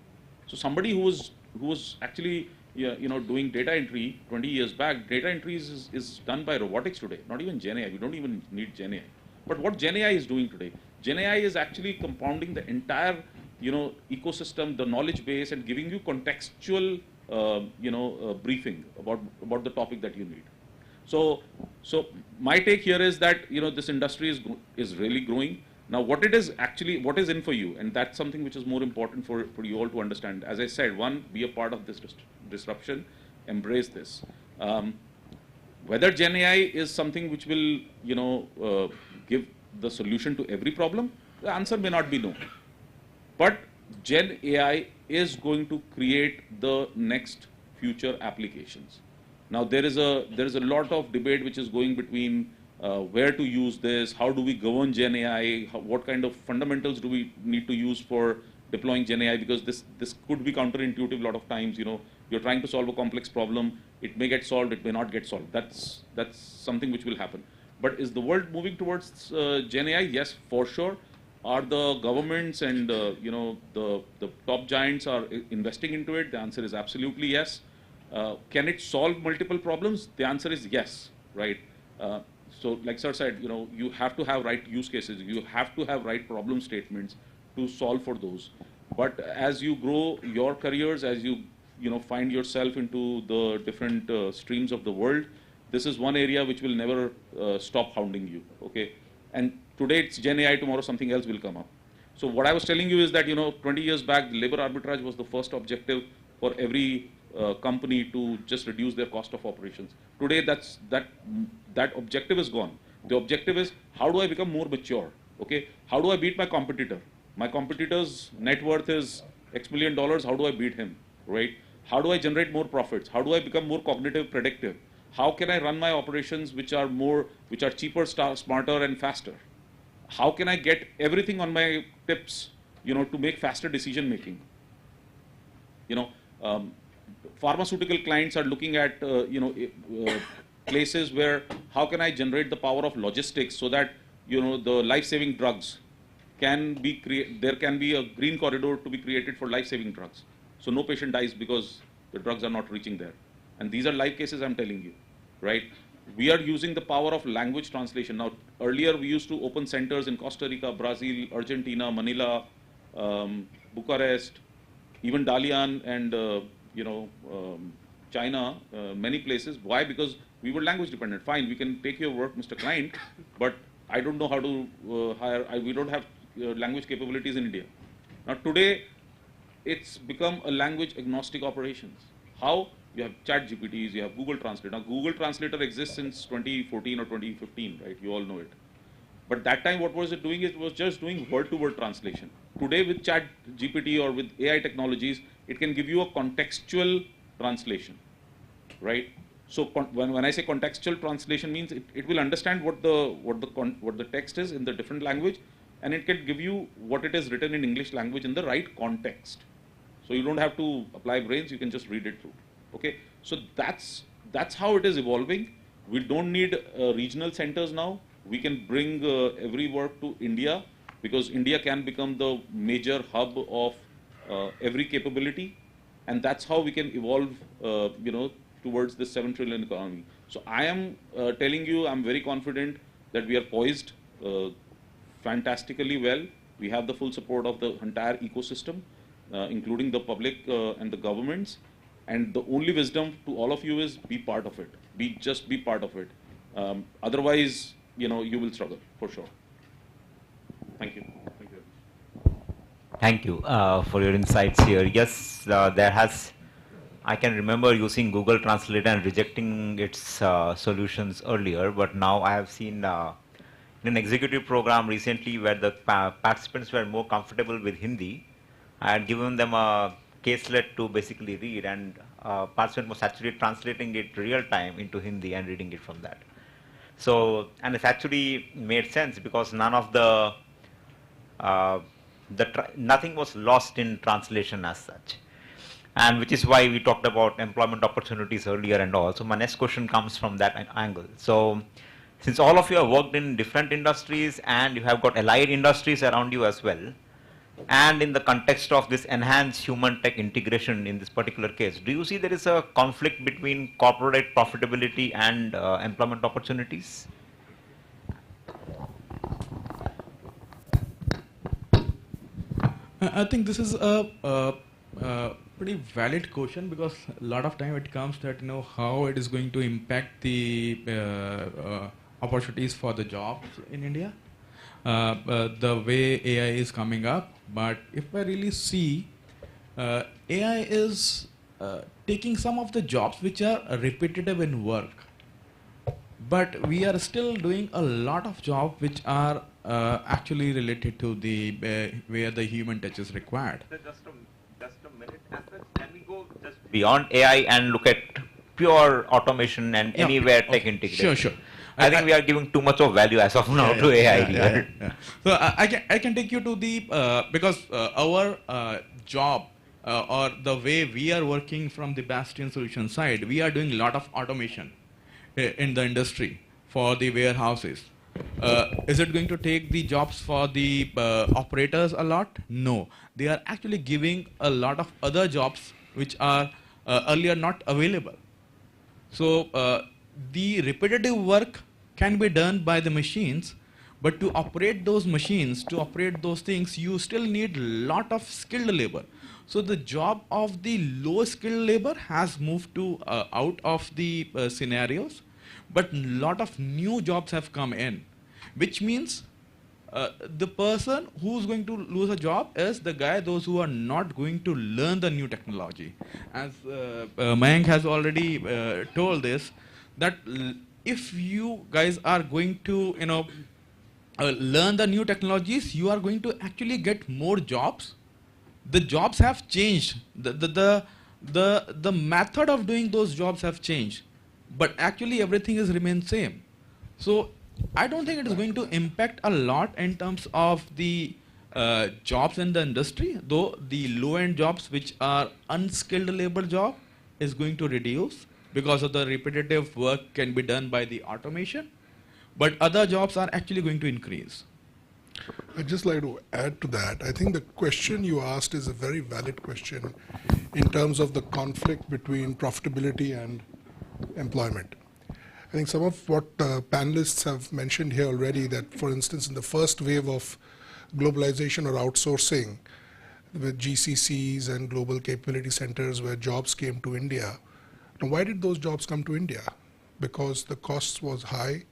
So somebody who was actually doing data entry 20 years back, data entry is done by robotics today, not even Gen AI. We don't even need Gen AI. But what Gen AI is doing today, Gen AI is actually compounding the entire ecosystem, the knowledge base, and giving you contextual briefing about the topic that you need. So my take here is that this industry is really growing. Now, what is in for you, and that's something which is more important for you all to understand. As I said, one, be a part of this disruption, embrace this. Whether Gen AI is something which will give the solution to every problem, the answer may not be no. But Gen AI is going to create the next future applications. Now there is a lot of debate which is going between where to use this, how do we govern Gen AI, what kind of fundamentals do we need to use for deploying Gen AI, because this could be counterintuitive a lot of times. You're trying to solve a complex problem, it may get solved, it may not get solved. That's something which will happen. But is the world moving towards Gen AI? Yes, for sure. Are the governments and the top giants are investing into it? The answer is absolutely yes. Can it solve multiple problems? The answer is yes, right? So like sir said, you have to have right use cases, you have to have right problem statements to solve for those. But as you grow your careers, as you find yourself into the different streams of the world, this is one area which will never stop hounding you, okay? And today it's Gen AI, tomorrow something else will come up. So what I was telling you is that 20 years back, labor arbitrage was the first objective for every company to just reduce their cost of operations. Today that objective is gone. The objective is, how do I become more mature? Okay, how do I beat my competitor? My competitor's net worth is X million dollars. How do I beat him? Right? How do I generate more profits? How do I become more cognitive, predictive? How can I run my operations which are cheaper, smarter, and faster? How can I get everything on my tips, to make faster decision making? Pharmaceutical clients are looking at places where how can I generate the power of logistics so that the life-saving drugs can be there can be a green corridor to be created for life-saving drugs, so no patient dies because the drugs are not reaching there. And these are live cases I'm telling you, right? We are using the power of language translation. Now, earlier we used to open centers in Costa Rica, Brazil, Argentina, Manila, Bucharest, even Dalian and China, many places. Why? Because we were language dependent. Fine, we can take your work, Mr. Client, but I don't know how to hire. We don't have language capabilities in India. Now today, it's become a language agnostic operations. How? You have chat GPTs, you have Google Translate. Now Google Translator exists since 2014 or 2015, right? You all know it. But that time, what was it doing? It was just doing word-to-word translation. Today, with chat GPT or with AI technologies, it can give you a contextual translation, right? So when I say contextual translation means it will understand what the text is in the different language, and it can give you what it is written in English language in the right context. So you don't have to apply brains, you can just read it through. Okay, so that's how it is evolving. We don't need regional centers now. We can bring every work to India, because India can become the major hub of every capability, and that's how we can evolve, towards this 7 trillion economy. So I am telling you, I'm very confident that we are poised fantastically well. We have the full support of the entire ecosystem, including the public and the governments. And the only wisdom to all of you is be part of it. Just be part of it. Otherwise, you will struggle for sure. Thank you. Thank you. Thank you for your insights here. Yes, I can remember using Google Translate and rejecting its solutions earlier, but now I have seen in an executive program recently where the participants were more comfortable with Hindi. I had given them a caselet to basically read, and participant was actually translating it real time into Hindi and reading it from that. So, and it's actually made sense because none of the nothing was lost in translation as such. And which is why we talked about employment opportunities earlier and all. So my next question comes from that angle. So since all of you have worked in different industries and you have got allied industries around you as well, and in the context of this enhanced human tech integration in this particular case, do you see there is a conflict between corporate profitability and employment opportunities? I think this is a pretty valid question, because a lot of time it comes that how it is going to impact the opportunities for the jobs in India, the way AI is coming up. But if I really see, AI is taking some of the jobs which are repetitive in work, but we are still doing a lot of jobs which are actually related to the where the human touch is required. Just a minute. As such, can we go just beyond AI and look at pure automation and anywhere tech integration? Sure. I think we are giving too much of value as of now to AI here. So I can take you to the because our job or the way we are working from the Bastion solution side, we are doing a lot of automation in the industry for the warehouses. Is it going to take the jobs for the operators a lot? No. They are actually giving a lot of other jobs which are earlier not available. So the repetitive work can be done by the machines, but to operate those machines, to operate those things, you still need a lot of skilled labor. So the job of the low skilled labor has moved to out of the scenarios, but a lot of new jobs have come in, which means the person who's going to lose a job is the guy, those who are not going to learn the new technology. As Mayank has already told this, that if you guys are going to learn the new technologies, you are going to actually get more jobs. The jobs have changed. The method of doing those jobs have changed, but actually everything has remained same. So I don't think it is going to impact a lot in terms of the jobs in the industry, though the low-end jobs which are unskilled labor job is going to reduce because of the repetitive work can be done by the automation, but other jobs are actually going to increase. I'd just like to add to that. I think the question you asked is a very valid question in terms of the conflict between profitability and employment. I think some of what the panelists have mentioned here already, that for instance in the first wave of globalization or outsourcing with GCCs and global capability centers where jobs came to India. Now why did those jobs come to India? Because the costs was high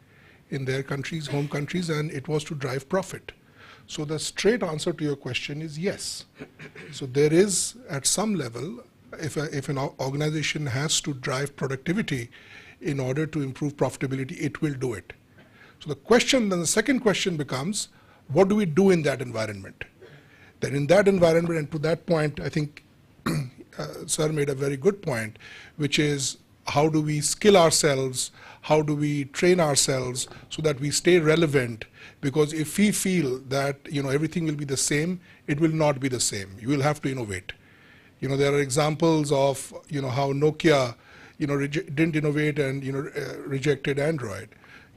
in their countries, home countries, and it was to drive profit. So the straight answer to your question is yes. So there is, at some level, if an organization has to drive productivity in order to improve profitability, it will do it. So the question, then the second question becomes, what do we do in that environment? Then in that environment, and to that point, I think Sir made a very good point, which is how do we skill ourselves, how do we train ourselves so that we stay relevant? Because if we feel that everything will be the same, it will not be the same. You will have to innovate. There are examples of how Nokia didn't innovate and rejected Android,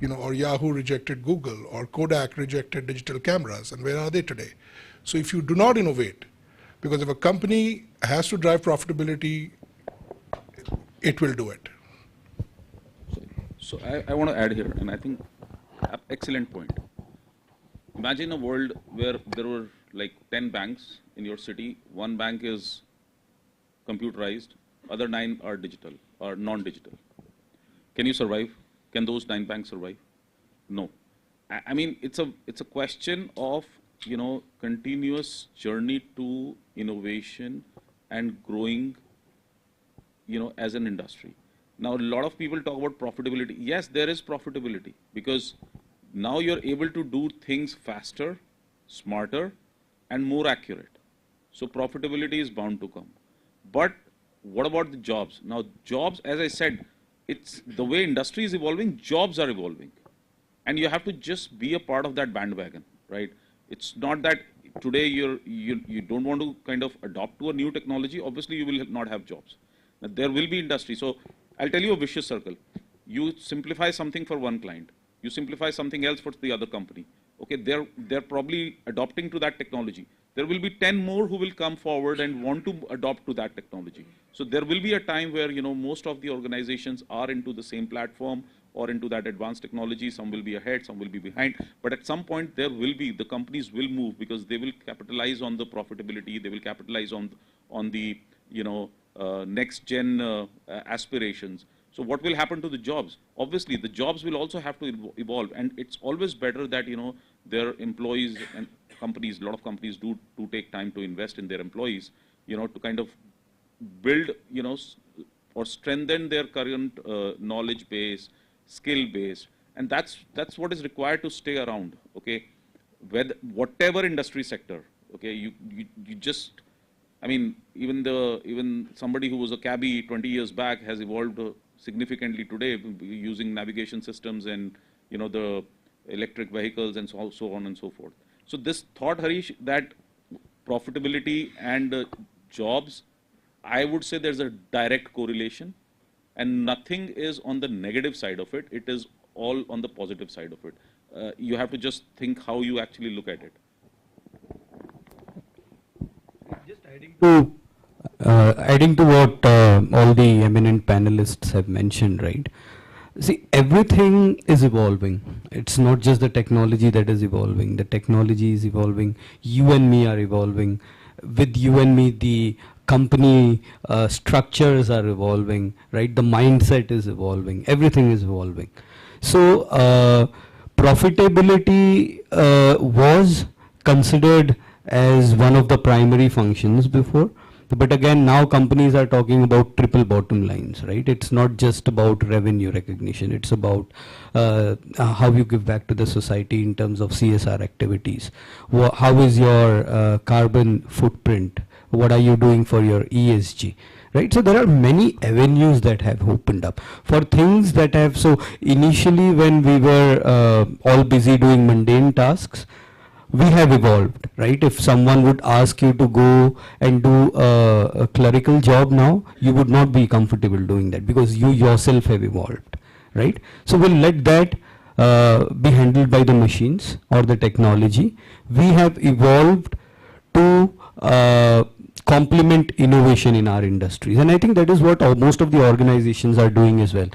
or Yahoo rejected Google, or Kodak rejected digital cameras, and where are they today? So if you do not innovate, because if a company has to drive profitability, it will do it. So I want to add here, and I think excellent point. Imagine a world where there were like 10 banks in your city. One bank is computerized, other 9 are digital or non-digital. Can you survive? Can those 9 banks survive? No. I mean, it's a question of continuous journey to innovation and growing as an industry. Now, a lot of people talk about profitability. Yes, there is profitability because now you're able to do things faster, smarter, and more accurate. So profitability is bound to come. But what about the jobs? Now, jobs, as I said, it's the way industry is evolving, jobs are evolving. And you have to just be a part of that bandwagon, right? It's not that today you don't want to kind of adopt to a new technology, obviously you will not have jobs. Now, there will be industry. So I'll tell you a vicious circle. You simplify something for one client, you simplify something else for the other company. Okay, they're probably adopting to that technology. There will be 10 more who will come forward and want to adopt to that technology. So there will be a time where, you know, most of the organizations are into the same platform or into that advanced technology. Some will be ahead, some will be behind. But at some point there will be, the companies will move because they will capitalize on the profitability, they will capitalize on the, you know, next gen aspirations. So what will happen to the jobs? Obviously the jobs will also have to evolve, and it's always better that, you know, their employees and companies, a lot of companies do take time to invest in their employees, you know, to kind of build, you know, or strengthen their current knowledge base, skill base, and that's what is required to stay around. Okay, whatever industry sector. Okay, you just, I mean, even somebody who was a cabbie 20 years back has evolved significantly today using navigation systems and, you know, the electric vehicles and so on and so forth. So this thought, Harish, that profitability and jobs, I would say there's a direct correlation, and nothing is on the negative side of it. It is all on the positive side of it. You have to just think how you actually look at it. Just adding to what all the eminent panelists have mentioned, right? See, everything is evolving. It's not just the technology that is evolving. The technology is evolving. You and me are evolving. With you and me, the company structures are evolving, right? The mindset is evolving. Everything is evolving. So, profitability was considered as one of the primary functions before. But again, now companies are talking about triple bottom lines, right? It's not just about revenue recognition. It's about how you give back to the society in terms of CSR activities. How is your carbon footprint? What are you doing for your ESG? Right? So there are many avenues that have opened up for things that have, so initially when we were all busy doing mundane tasks, we have evolved, right? If someone would ask you to go and do a clerical job now, you would not be comfortable doing that because you yourself have evolved, right? So we'll let that be handled by the machines or the technology. We have evolved to complement innovation in our industries, and I think that is what most of the organizations are doing as well.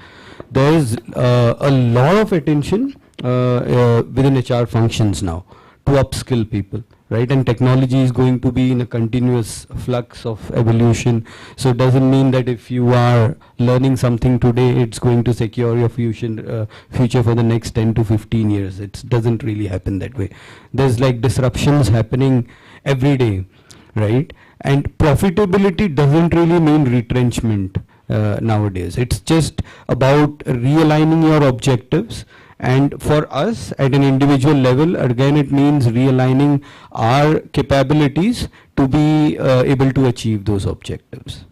There is a lot of attention within HR functions now to upskill people, right? And technology is going to be in a continuous flux of evolution. So it doesn't mean that if you are learning something today, it's going to secure your future for the next 10 to 15 years. It doesn't really happen that way. There's like disruptions happening every day, right? And profitability doesn't really mean retrenchment nowadays. It's just about realigning your objectives. And for us, at an individual level, again, it means realigning our capabilities to be able to achieve those objectives.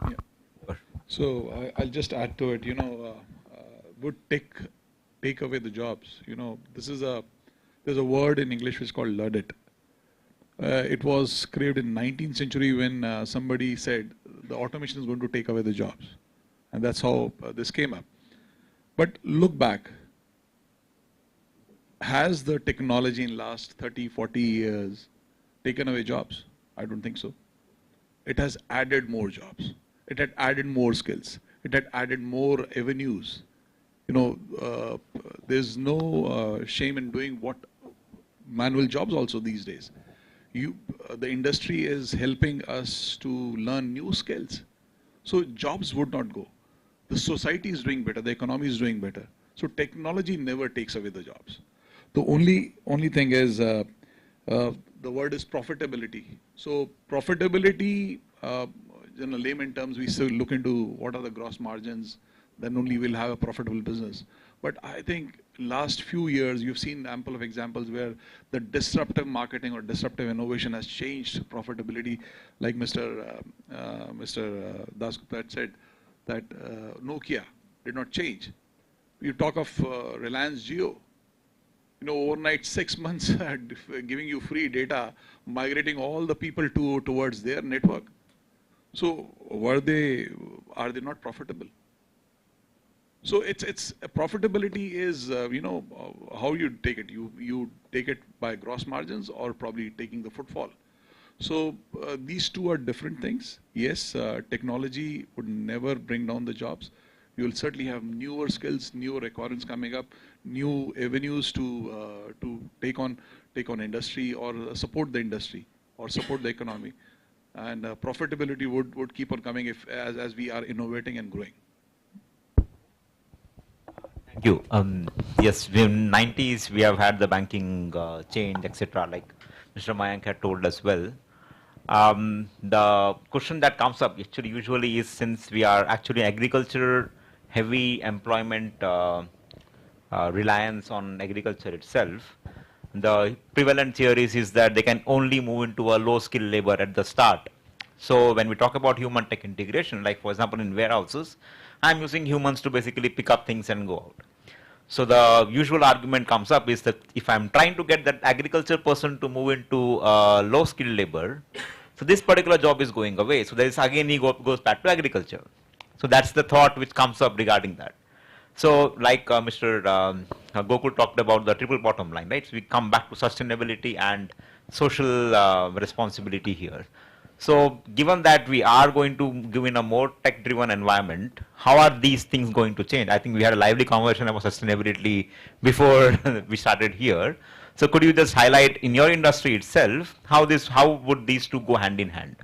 Yeah. So I'll just add to it. You know, would take away the jobs. You know, there's a word in English which is called Ludit. It was created in 19th century when somebody said the automation is going to take away the jobs, and that's how this came up. But look back, has the technology in last 30, 40 years taken away jobs? I don't think so. It has added more jobs. It had added more skills. It had added more avenues. You know, there's no shame in doing what manual jobs also these days. The industry is helping us to learn new skills. So jobs would not go. The society is doing better, the economy is doing better. So technology never takes away the jobs. The only thing is, the word is profitability. So profitability, in layman terms, we still look into what are the gross margins, then only we'll have a profitable business. But I think last few years, you've seen ample of examples where the disruptive marketing or disruptive innovation has changed profitability. Like Mr. Dasgupta had said, that Nokia did not change. You talk of Reliance Jio. overnight 6 months giving you free data, migrating all the people towards their network. So are they not profitable? So it's profitability is how you take it. You take it by gross margins or probably taking the footfall. So these two are different things. Yes, technology would never bring down the jobs. You will certainly have newer skills, newer requirements coming up, new avenues to take on industry or support the industry or support the economy, and profitability would keep on coming as we are innovating and growing. Thank you. Yes, in 90s we have had the banking change, etc. Like Mr. Mayank had told as well. The question that comes up actually usually is, since we are actually agriculture heavy employment reliance on agriculture itself, the prevalent theories is that they can only move into a low skill labor at the start. So when we talk about human tech integration, like for example in warehouses, I'm using humans to basically pick up things and go out. So the usual argument comes up is that if I'm trying to get that agriculture person to move into low skill labor, so this particular job is going away. So there is again he goes back to agriculture. So that's the thought which comes up regarding that. So like Mr. Gokul talked about the triple bottom line, right? So we come back to sustainability and social responsibility here. So given that we are going to give in a more tech-driven environment, how are these things going to change? I think we had a lively conversation about sustainability before we started here. So could you just highlight in your industry itself, how would these two go hand in hand?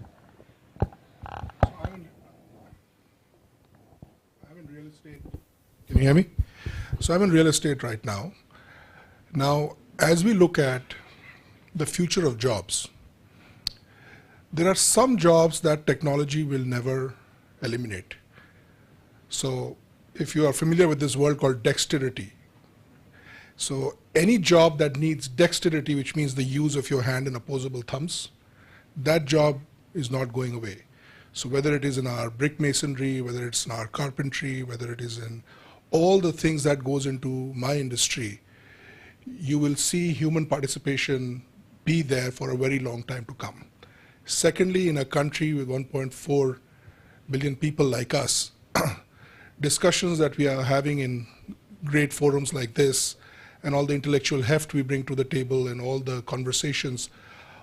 Can you hear me? So I'm in real estate right now. Now, as we look at the future of jobs, there are some jobs that technology will never eliminate. So if you are familiar with this word called dexterity, so any job that needs dexterity, which means the use of your hand and opposable thumbs, that job is not going away. So whether it is in our brick masonry, whether it's in our carpentry, whether it is in all the things that goes into my industry, you will see human participation be there for a very long time to come. Secondly, in a country with 1.4 billion people like us, discussions that we are having in great forums like this and all the intellectual heft we bring to the table and all the conversations,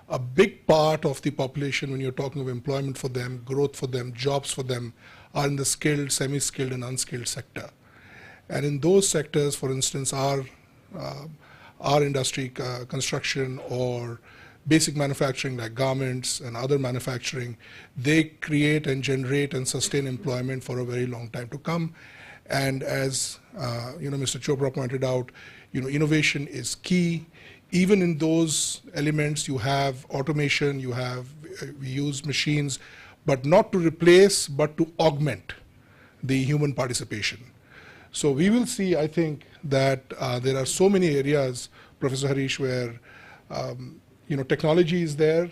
a big part of the population, when you're talking of employment for them, growth for them, jobs for them, are in the skilled, semi-skilled and unskilled sector. And in those sectors, for instance, our industry, construction or basic manufacturing like garments and other manufacturing, they create and generate and sustain employment for a very long time to come. And as Mr. Chopra pointed out, innovation is key. Even in those elements, you have automation, we use machines, but not to replace, but to augment the human participation. So we will see, I think, that there are so many areas, Professor Harish, where technology is there,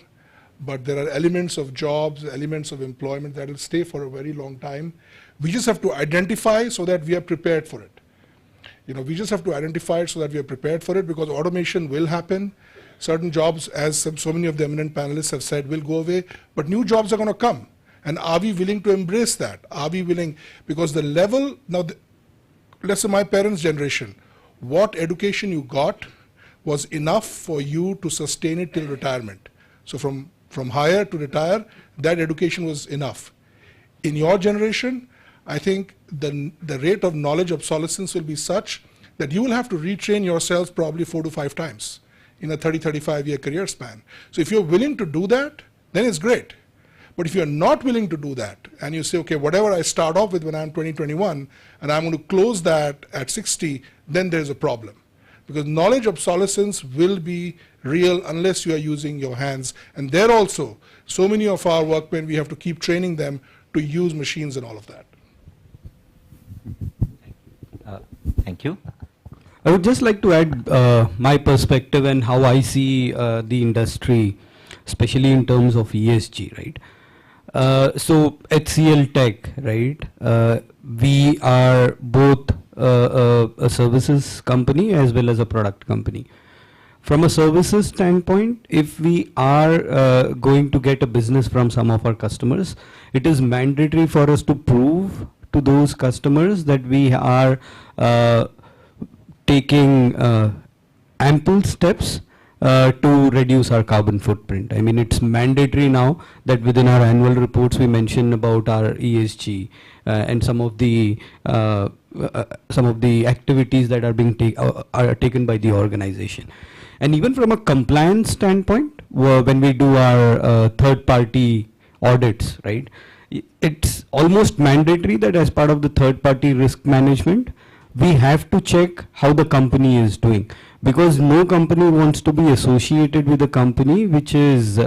but there are elements of jobs, elements of employment that will stay for a very long time. We just have to identify so that we are prepared for it. We just have to identify it so that we are prepared for it, because automation will happen. Certain jobs, as so many of the eminent panelists have said, will go away, but new jobs are going to come. And are we willing to embrace that? Are we willing? Because the level, now, let's say my parents' generation, what education you got was enough for you to sustain it till retirement. So from hire to retire, that education was enough. In your generation, I think the rate of knowledge obsolescence will be such that you will have to retrain yourselves probably 4 to 5 times in a 30-35 year career span. So if you're willing to do that, then it's great. But if you're not willing to do that, and you say, okay, whatever I start off with when I'm 20, 21, and I'm going to close that at 60, then there's a problem. Because knowledge obsolescence will be real unless you are using your hands. And there also, so many of our workmen, we have to keep training them to use machines and all of that. Thank you. I would just like to add my perspective and how I see the industry, especially in terms of ESG, right? So HCL Tech, right? We are both a services company as well as a product company. From a services standpoint, if we are going to get a business from some of our customers, it is mandatory for us to prove to those customers that we are taking ample steps to reduce our carbon footprint. I mean, it's mandatory now that within our annual reports we mention about our ESG and some of the activities that are being are taken by the organization. And even from a compliance standpoint, when we do our third-party audits, right, it's almost mandatory that as part of the third-party risk management, we have to check how the company is doing, because no company wants to be associated with a company which is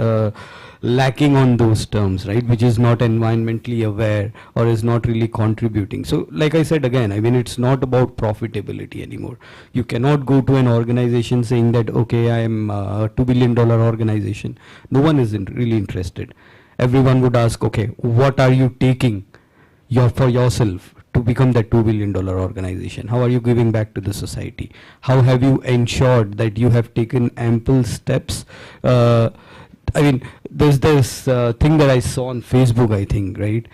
lacking on those terms, right, which is not environmentally aware or is not really contributing. So like I said again, I mean, it's not about profitability anymore. You cannot go to an organization saying that, okay, I am a $2 billion organization. No one is really interested. Everyone would ask, okay, what are you taking for yourself to become that $2 billion organization? How are you giving back to the society? How have you ensured that you have taken ample steps? I mean, there's this thing that I saw on Facebook, I think, right?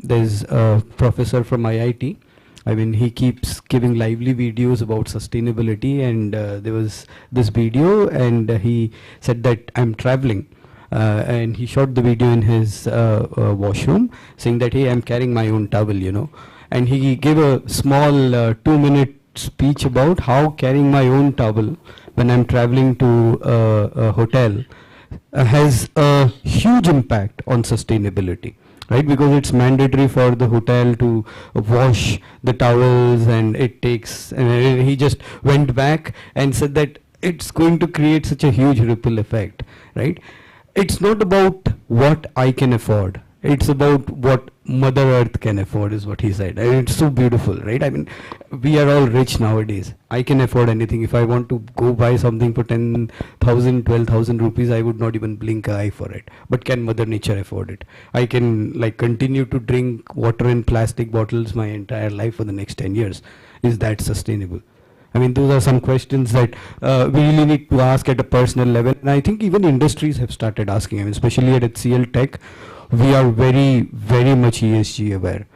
There's a professor from IIT. I mean, he keeps giving lively videos about sustainability, and there was this video, and he said that I'm traveling. And he shot the video in his washroom, saying that, hey, I'm carrying my own towel, you know. And he gave a small 2-minute speech about how carrying my own towel when I'm traveling to a hotel has a huge impact on sustainability, right? Because it's mandatory for the hotel to wash the towels, and it takes, and he just went back and said that it's going to create such a huge ripple effect, right? It's not about what I can afford. It's about what Mother Earth can afford, is what he said. And it's so beautiful, right? I mean, we are all rich nowadays. I can afford anything. If I want to go buy something for 10,000, 12,000 rupees, I would not even blink an eye for it. But can Mother Nature afford it? I can like continue to drink water in plastic bottles my entire life for the next 10 years. Is that sustainable? I mean, those are some questions that we really need to ask at a personal level. And I think even industries have started asking. I mean, especially at HCL Tech, we are very, very much ESG aware.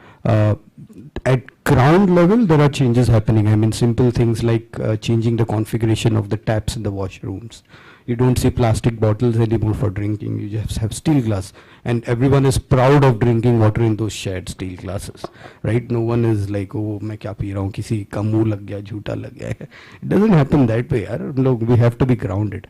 At ground level, there are changes happening. I mean, simple things like changing the configuration of the taps in the washrooms. You don't see plastic bottles anymore for drinking. You just have steel glass. And everyone is proud of drinking water in those shared steel glasses, right? No one is like, oh, मैं क्या P रहा हूँ, किसी का मुंह लग गया, झूठा लग गया. It doesn't happen that way. Look, we have to be grounded.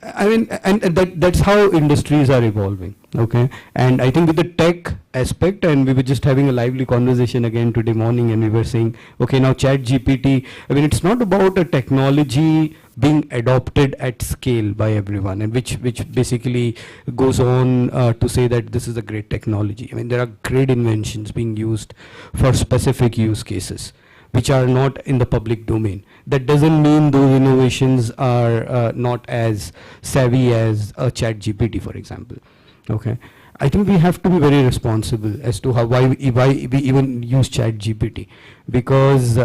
I mean, and that's how industries are evolving, okay? And I think with the tech aspect, and we were just having a lively conversation again today morning, and we were saying, okay, now ChatGPT, I mean, it's not about a technology being adopted at scale by everyone, and which basically goes on to say that this is a great technology. I mean, there are great inventions being used for specific use cases which are not in the public domain. That doesn't mean those innovations are not as savvy as a ChatGPT, for example. Okay, I think we have to be very responsible as to why we even use ChatGPT, because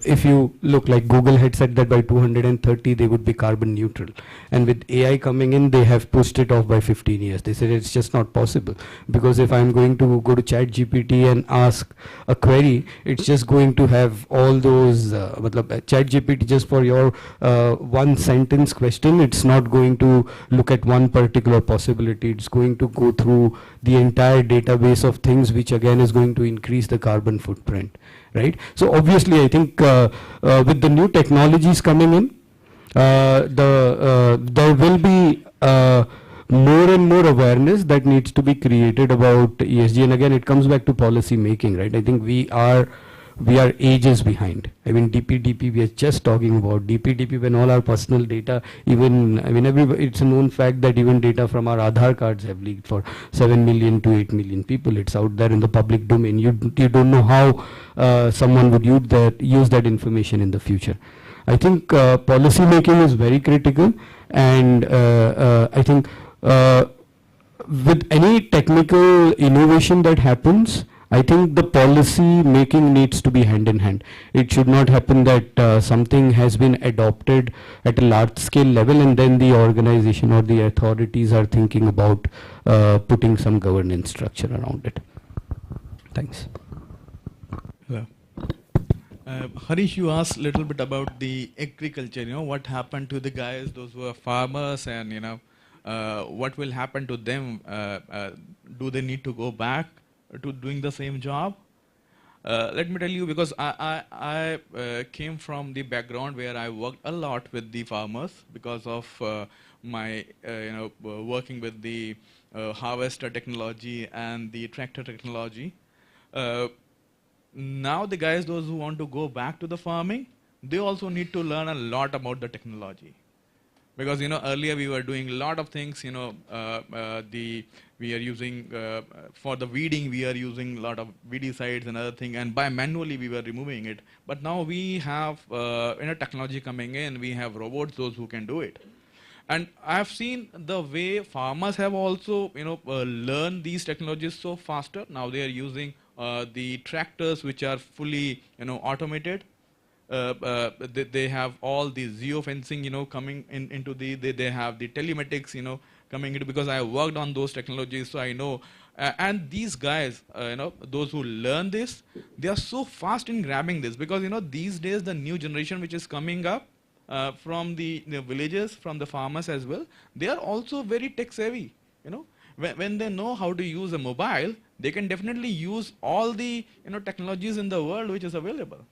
if you look, like Google had said that by 2030 they would be carbon neutral, and with AI coming in, they have pushed it off by 15 years. They said it's just not possible, because if I'm going to go to ChatGPT and ask a query, it's just going to have all those ChatGPT just for your one sentence question. It's not going to look at one particular possibility. It's going to go through the entire database of things, which again is going to increase the carbon footprint, right? So obviously, I think with the new technologies coming in, there will be more and more awareness that needs to be created about ESG. And again, it comes back to policy making, right? I think we are ages behind. I mean, DPDP, we are just talking about DPDP when all our personal data, even, I mean, it's a known fact that even data from our Aadhaar cards have leaked for 7 million to 8 million people. It's out there in the public domain. You don't know how someone would use that information in the future. I think policy making is very critical, and I think with any technical innovation that happens, I think the policy making needs to be hand in hand. It should not happen that something has been adopted at a large scale level and then the organization or the authorities are thinking about putting some governance structure around it. Thanks. Hello. Harish, you asked a little bit about the agriculture, what happened to the guys, those who are farmers, and, what will happen to them? Do they need to go back to doing the same job? Let me tell you, because I came from the background where I worked a lot with the farmers because of my, working with the harvester technology and the tractor technology. Now the guys, those who want to go back to the farming, they also need to learn a lot about the technology. Because earlier we were doing a lot of things. We are using for the weeding, we are using a lot of weedicides and other thing, and by manually we were removing it. But now we have technology coming in. We have robots, those who can do it. And I've seen the way farmers have also learned these technologies so faster. Now they are using the tractors which are fully automated. They have all the geofencing, coming into they have the telematics, coming into, because I worked on those technologies, so I know. And these guys, those who learn this, they are so fast in grabbing this, because, these days the new generation which is coming up from the villages, from the farmers as well, they are also very tech savvy, When they know how to use a mobile, they can definitely use all the, technologies in the world which is available.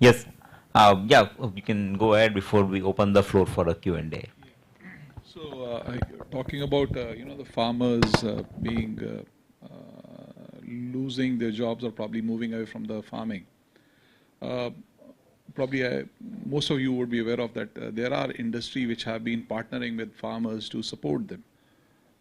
Yes. We can go ahead before we open the floor for a Q&A. So, talking about the farmers being losing their jobs or probably moving away from the farming. Probably most of you would be aware of that there are industry which have been partnering with farmers to support them.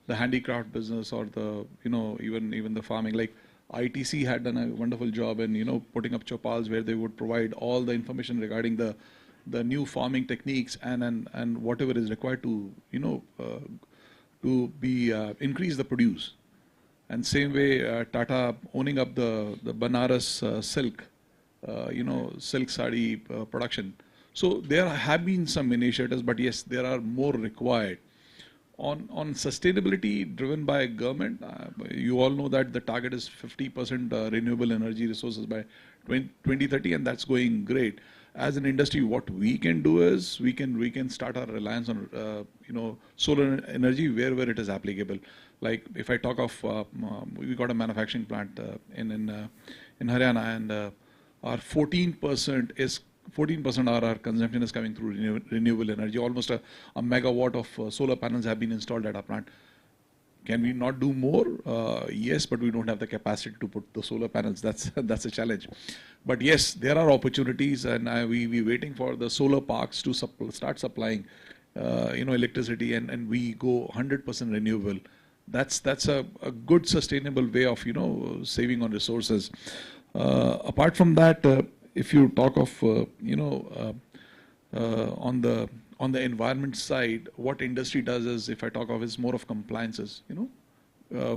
The handicraft business or the even the farming, like ITC had done a wonderful job in putting up chopals where they would provide all the information regarding the new farming techniques and whatever is required to increase the produce. And same way Tata owning up the Banaras silk silk sari production. So there have been some initiatives, but yes, there are more required. On sustainability driven by government, you all know that the target is 50% renewable energy resources by 2030, and that's going great. As an industry, what we can do is we can start our reliance on solar energy wherever it is applicable. Like if I talk of we got a manufacturing plant in Haryana, and our 14% of our consumption is coming through renewable energy. Almost a megawatt of solar panels have been installed at our plant. Can we not do more? Yes, but we don't have the capacity to put the solar panels. That's a challenge. But yes, there are opportunities, and we're waiting for the solar parks to start supplying electricity, and we go 100% renewable. That's a good sustainable way of saving on resources. Apart from that, if you talk of on the environment side, what industry does is, if I talk of, is more of compliances,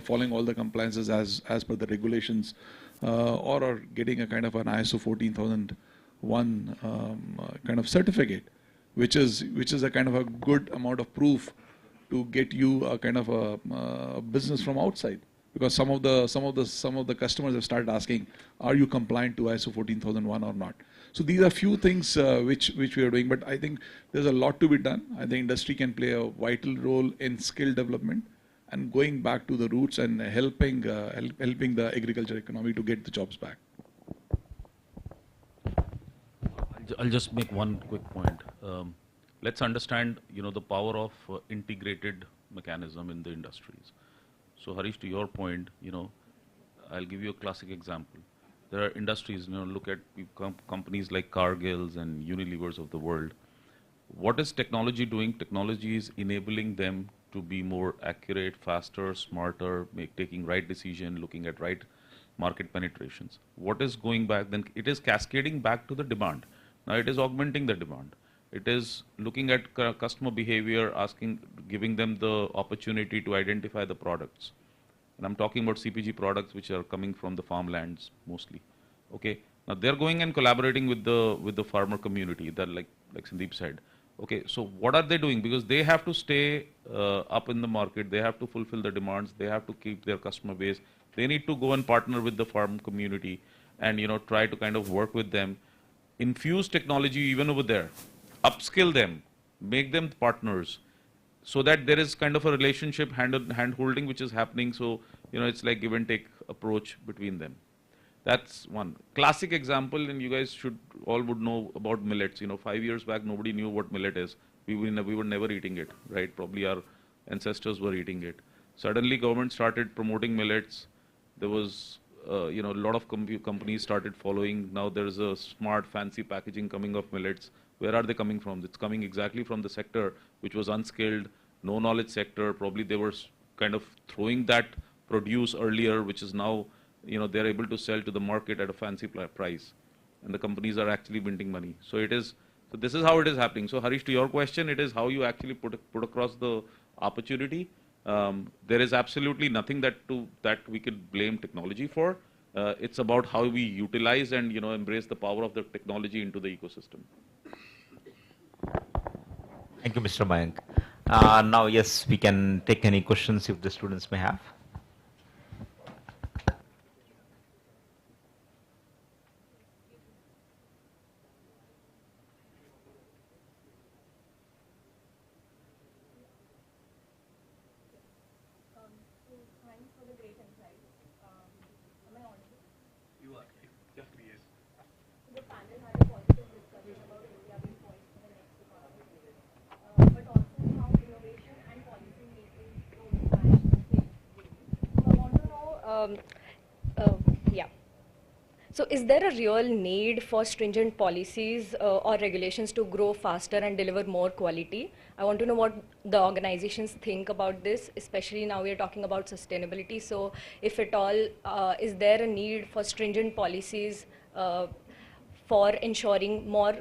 following all the compliances as per the regulations, or getting a kind of an ISO 14001 kind of certificate, which is a kind of a good amount of proof to get you a kind of a business from outside. Because some of the customers have started asking, are you compliant to ISO 14001 or not? So these are few things which we are doing, but I think there's a lot to be done. I think industry can play a vital role in skill development and going back to the roots and helping the agriculture economy to get the jobs back. I'll just make one quick point. Let's understand, the power of integrated mechanism in the industries. So Harish, to your point, I'll give you a classic example. There are industries, look at companies like Cargills and Unilevers of the world. What is technology doing? Technology is enabling them to be more accurate, faster, smarter, taking right decision, looking at right market penetrations. What is going back? Then it is cascading back to the demand. Now it is augmenting the demand. It is looking at customer behavior, giving them the opportunity to identify the products. And I'm talking about CPG products which are coming from the farmlands mostly. Okay. Now they're going and collaborating with the farmer community, that like Sandeep said. Okay. So what are they doing? Because they have to stay up in the market. They have to fulfill the demands. They have to keep their customer base. They need to go and partner with the farm community and try to kind of work with them, infuse technology even over there, upskill them, make them partners, so that there is kind of a relationship, hand-holding which is happening. So, it's like give and take approach between them. That's one. Classic example, and you guys would know about millets. 5 years back, nobody knew what millet is. We were never eating it, right? Probably our ancestors were eating it. Suddenly, government started promoting millets. There was, a lot of companies started following. Now there's a smart, fancy packaging coming of millets. Where are they coming from? It's coming exactly from the sector which was unskilled, no knowledge sector. Probably they were kind of throwing that produce earlier, which is now, they're able to sell to the market at a fancy price. And the companies are actually minting money. So this is how it is happening. So Harish, to your question, it is how you actually put across the opportunity. There is absolutely nothing that we could blame technology for. It's about how we utilize and embrace the power of the technology into the ecosystem. Thank you, Mr. Mayank. Now, yes, we can take any questions if the students may have. Yeah. So is there a real need for stringent policies or regulations to grow faster and deliver more quality? I want to know what the organizations think about this, especially now we are talking about sustainability. So if at all, is there a need for stringent policies for ensuring more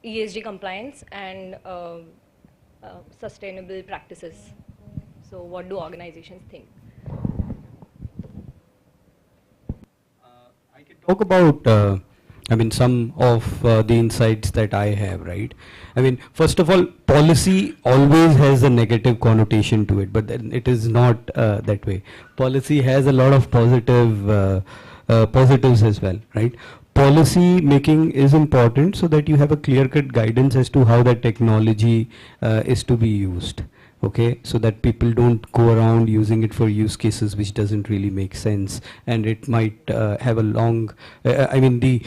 ESG compliance and sustainable practices? So what do organizations think? Talk about, some of the insights that I have, right? First of all, policy always has a negative connotation to it, but then it is not that way. Policy has a lot of positives as well, right? Policy making is important so that you have a clear-cut guidance as to how that technology is to be used. Okay, so that people don't go around using it for use cases which doesn't really make sense, and it might have a long, the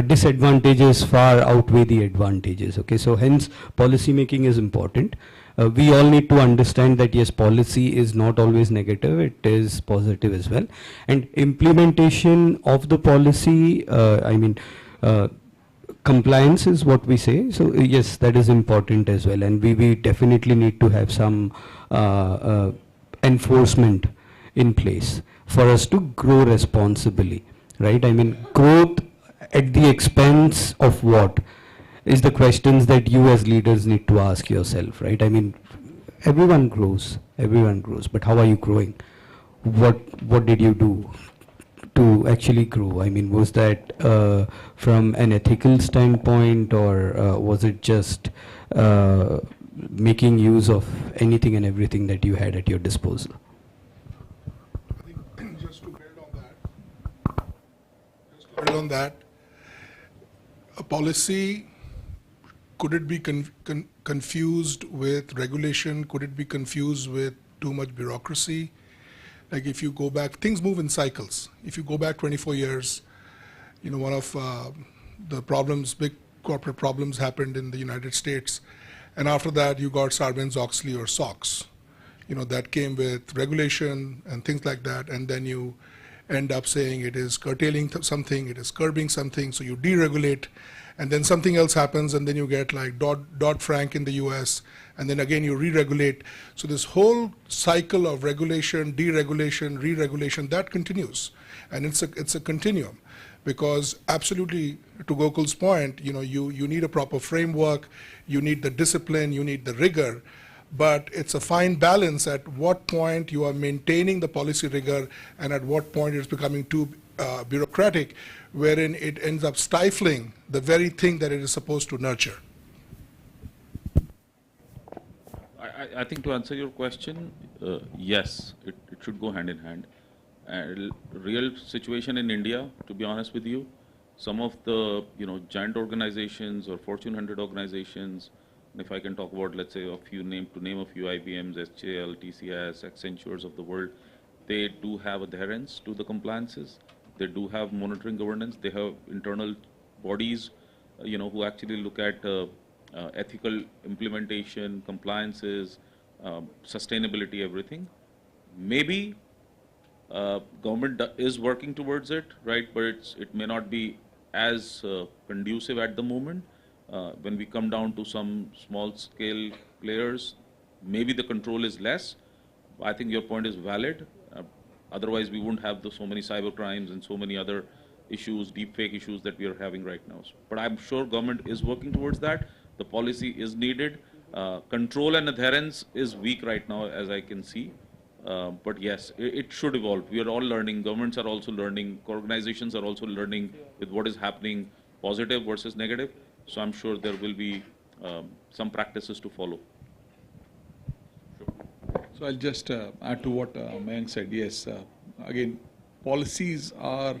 disadvantages far outweigh the advantages. Okay, so hence policy making is important. We all need to understand that yes, policy is not always negative, it is positive as well. And implementation of the policy, compliance is what we say. So yes, that is important as well. And we definitely need to have some enforcement in place for us to grow responsibly, right? Growth at the expense of what is the questions that you as leaders need to ask yourself, right? Everyone grows, but how are you growing? What did you do to actually grow? Was that from an ethical standpoint, or was it just making use of anything and everything that you had at your disposal? I think just to build on that, a policy, could it be confused with regulation? Could it be confused with too much bureaucracy? Like if you go back, things move in cycles. If you go back 24 years, one of the problems, big corporate problems happened in the United States. And after that, you got Sarbanes-Oxley or SOX, that came with regulation and things like that. And then you end up saying it is curtailing something, it is curbing something, so you deregulate. And then something else happens, and then you get like Dodd-Frank in the US, and then again you re-regulate. So this whole cycle of regulation, deregulation, re-regulation, that continues. And it's a continuum, because absolutely, to Gokul's point, you need a proper framework, you need the discipline, you need the rigor, but it's a fine balance at what point you are maintaining the policy rigor and at what point it's becoming too bureaucratic, wherein it ends up stifling the very thing that it is supposed to nurture. I think to answer your question, yes, it should go hand in hand. Real situation in India, to be honest with you, some of the giant organizations or Fortune 100 organizations, and if I can talk about, let's say, to name a few, IBMs, HCL, TCS, Accentures of the world, they do have adherence to the compliances. They do have monitoring governance. They have internal bodies, who actually look at ethical implementation, compliances, sustainability, everything. Maybe government is working towards it, right? But it may not be as conducive at the moment. When we come down to some small-scale players, maybe the control is less. I think your point is valid. Otherwise, we wouldn't have so many cyber crimes and so many other issues, deepfake issues that we are having right now. But I'm sure government is working towards that. The policy is needed. Control and adherence is weak right now, as I can see. But yes, it should evolve. We are all learning. Governments are also learning. Organizations are also learning with what is happening, positive versus negative. So I'm sure there will be some practices to follow. So I'll just add to what Mayank said. Yes, again, policies are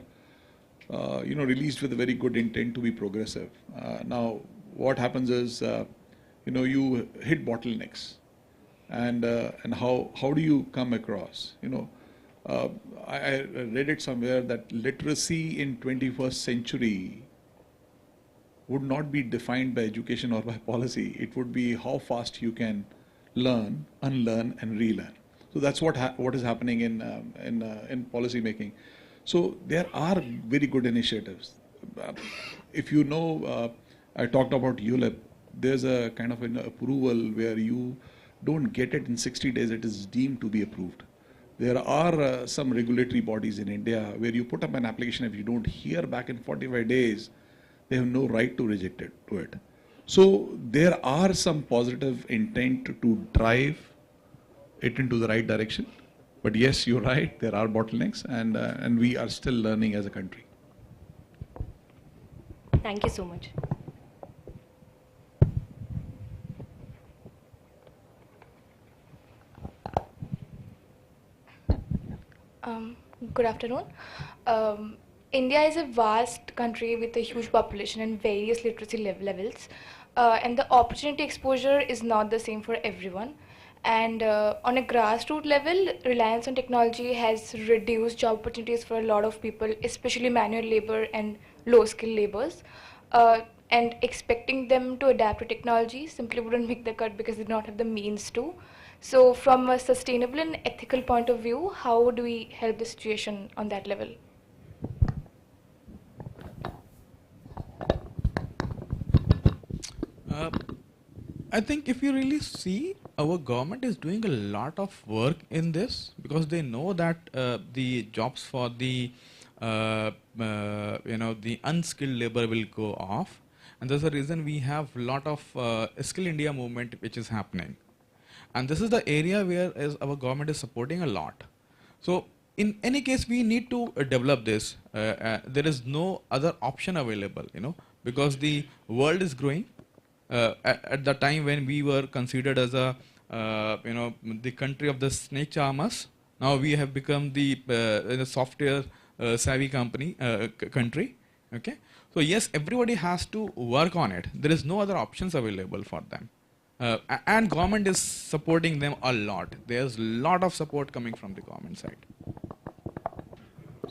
released with a very good intent to be progressive. Now, what happens is you hit bottlenecks, and how do you come across? I read it somewhere that literacy in 21st century would not be defined by education or by policy. It would be how fast you can learn, unlearn, and relearn. So that's what is happening in policy making. So there are very good initiatives. If you know, I talked about ULIP. There's a kind of an approval where you don't get it in 60 days. It is deemed to be approved. There are some regulatory bodies in India where you put up an application. If you don't hear back in 45 days, they have no right to reject it. So there are some positive intent to drive it into the right direction. But yes, you're right, there are bottlenecks, and we are still learning as a country. Thank you so much. Good afternoon. India is a vast country with a huge population and various literacy levels. And the opportunity exposure is not the same for everyone. And on a grassroots level, reliance on technology has reduced job opportunities for a lot of people, especially manual labor and low-skill laborers. And expecting them to adapt to technology simply wouldn't make the cut because they do not have the means to. So from a sustainable and ethical point of view, how do we help the situation on that level? I think if you really see, our government is doing a lot of work in this because they know that the jobs for the the unskilled labor will go off, and there's a reason we have a lot of Skill India movement which is happening, and this is the area where our government is supporting a lot. So in any case, we need to develop this. There is no other option available, because the world is growing. At the time when we were considered as a the country of the snake charmers, now we have become the software savvy country. Okay, so yes, everybody has to work on it. There is no other options available for them, and government is supporting them a lot. There's a lot of support coming from the government side.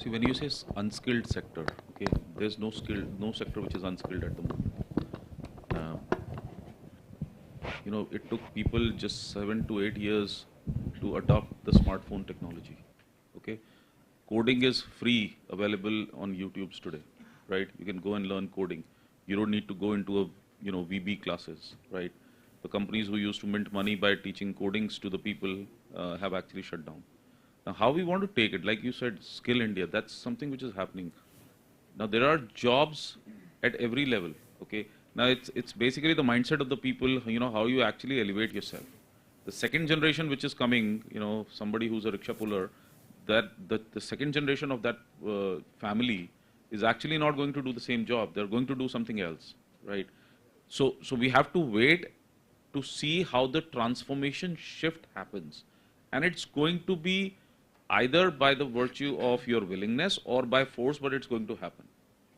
See, when you say unskilled sector, okay, there's no sector which is unskilled at the moment. It took people just 7 to 8 years to adopt the smartphone technology. Okay, coding is free, available on YouTube's today, right? You can go and learn coding. You don't need to go into a VB classes, right? The companies who used to mint money by teaching codings to the people have actually shut down. Now, how we want to take it, like you said, Skill India, that's something which is happening. Now, there are jobs at every level, okay? Now, it's basically the mindset of the people, you know, how you actually elevate yourself. The second generation which is coming, you know, somebody who's a rickshaw puller, that the second generation of that family is actually not going to do the same job. They're going to do something else, right? So we have to wait to see how the transformation shift happens. And it's going to be either by the virtue of your willingness or by force, but it's going to happen,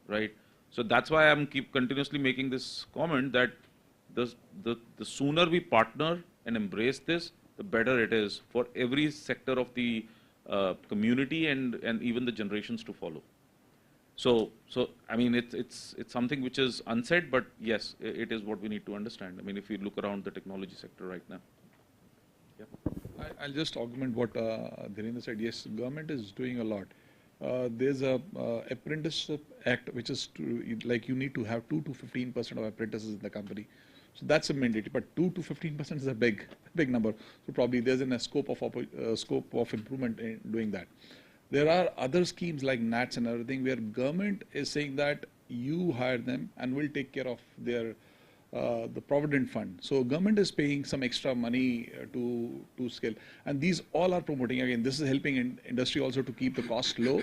right? So that's why I'm keep continuously making this comment that the sooner we partner and embrace this, the better it is for every sector of the community and even the generations to follow. So I mean, it's something which is unsaid, but yes, it is what we need to understand. I mean, if you look around the technology sector right now. Yeah. I'll just augment what Dhirendra said. Yes, government is doing a lot. There's a apprenticeship act which is like you need to have 2 to 15% of apprentices in the company. So that's a mandate, but 2 to 15% is a big number. So probably there's a scope of improvement in doing that. There are other schemes like NATS and everything where government is saying that you hire them and we'll take care of their the provident fund. So government is paying some extra money to skill, and these all are promoting. Again, this is helping industry also to keep the cost low,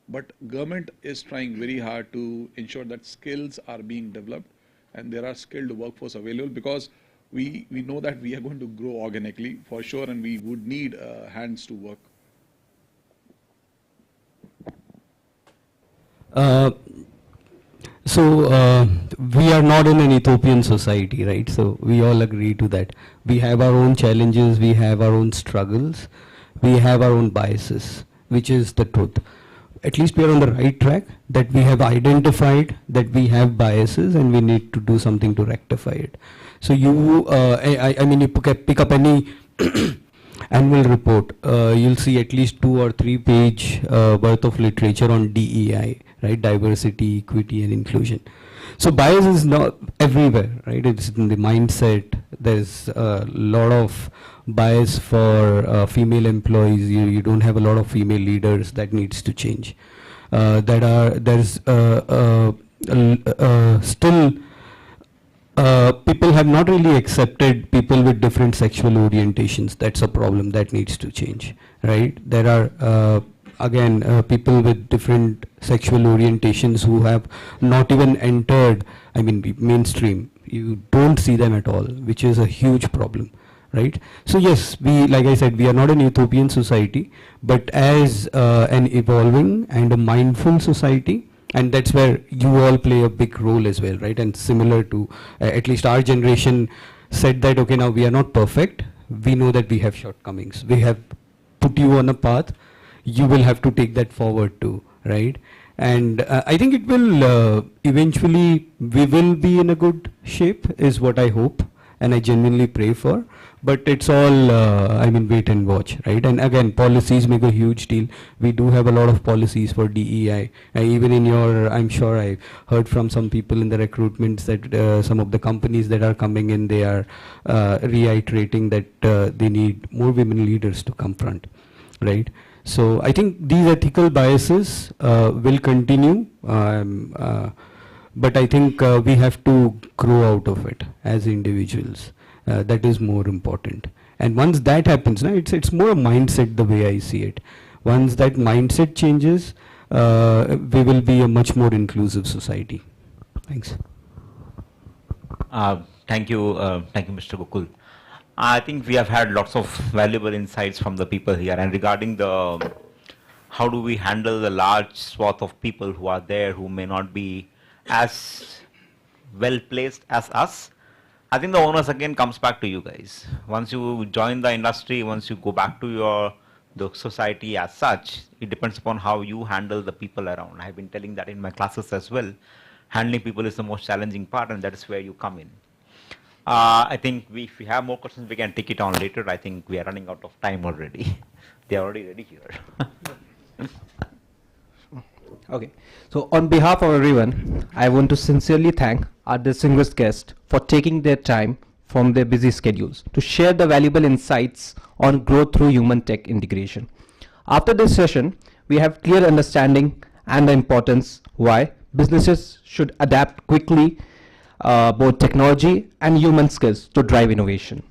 but government is trying very hard to ensure that skills are being developed and there are skilled workforce available, because we know that we are going to grow organically for sure, and we would need hands to work. So we are not in an Ethiopian society, right? So we all agree to that. We have our own challenges, we have our own struggles, we have our own biases, which is the truth. At least we are on the right track, that we have identified that we have biases and we need to do something to rectify it. So you, I mean, you pick up any annual report, you'll see at least 2 or 3 page worth of literature on DEI, right? Diversity, equity, and inclusion. So bias is not everywhere, right? It's in the mindset. There's a lot of bias for female employees. You don't have a lot of female leaders. That needs to change. There's still people have not really accepted people with different sexual orientations. That's a problem that needs to change, right? There are again people with different sexual orientations who have not even entered, I mean, mainstream. You don't see them at all, which is a huge problem, right? So yes, we, like I said, we are not an utopian society, but as an evolving and a mindful society, and that's where you all play a big role as well, right? And similar to at least our generation said that, okay, now we are not perfect. We know that we have shortcomings. We have put you on a path. You will have to take that forward too, right? And I think it will eventually, we will be in a good shape is what I hope and I genuinely pray for. But it's all, I mean, wait and watch, right? And again, policies make a huge deal. We do have a lot of policies for DEI. Even in your, I'm sure I heard from some people in the recruitments that some of the companies that are coming in, they are reiterating that they need more women leaders to come front, right? So I think these ethical biases will continue, but I think we have to grow out of it as individuals. That is more important. And once that happens, it's more a mindset the way I see it. Once that mindset changes, we will be a much more inclusive society. Thanks. Thank you, Mr. Gokul. I think we have had lots of valuable insights from the people here, and regarding the how do we handle the large swath of people who are there who may not be as well placed as us. I think the onus again comes back to you guys. Once you join the industry, once you go back to the society as such, it depends upon how you handle the people around. I have been telling that in my classes as well. Handling people is the most challenging part, and that is where you come in. I think if we have more questions, we can take it on later. I think we are running out of time already. They are already ready here. Okay, so on behalf of everyone, I want to sincerely thank our distinguished guests for taking their time from their busy schedules to share the valuable insights on growth through human tech integration. After this session, we have clear understanding and the importance why businesses should adapt quickly both technology and human skills to drive innovation.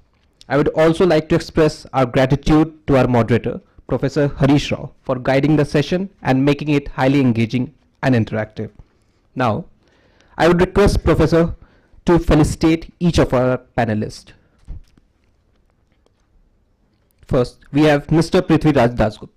I would also like to express our gratitude to our moderator, Professor Harish Rao, for guiding the session and making it highly engaging and interactive. Now, I would request Professor to felicitate each of our panelists. First, we have Mr. Prithviraj Dasgupta.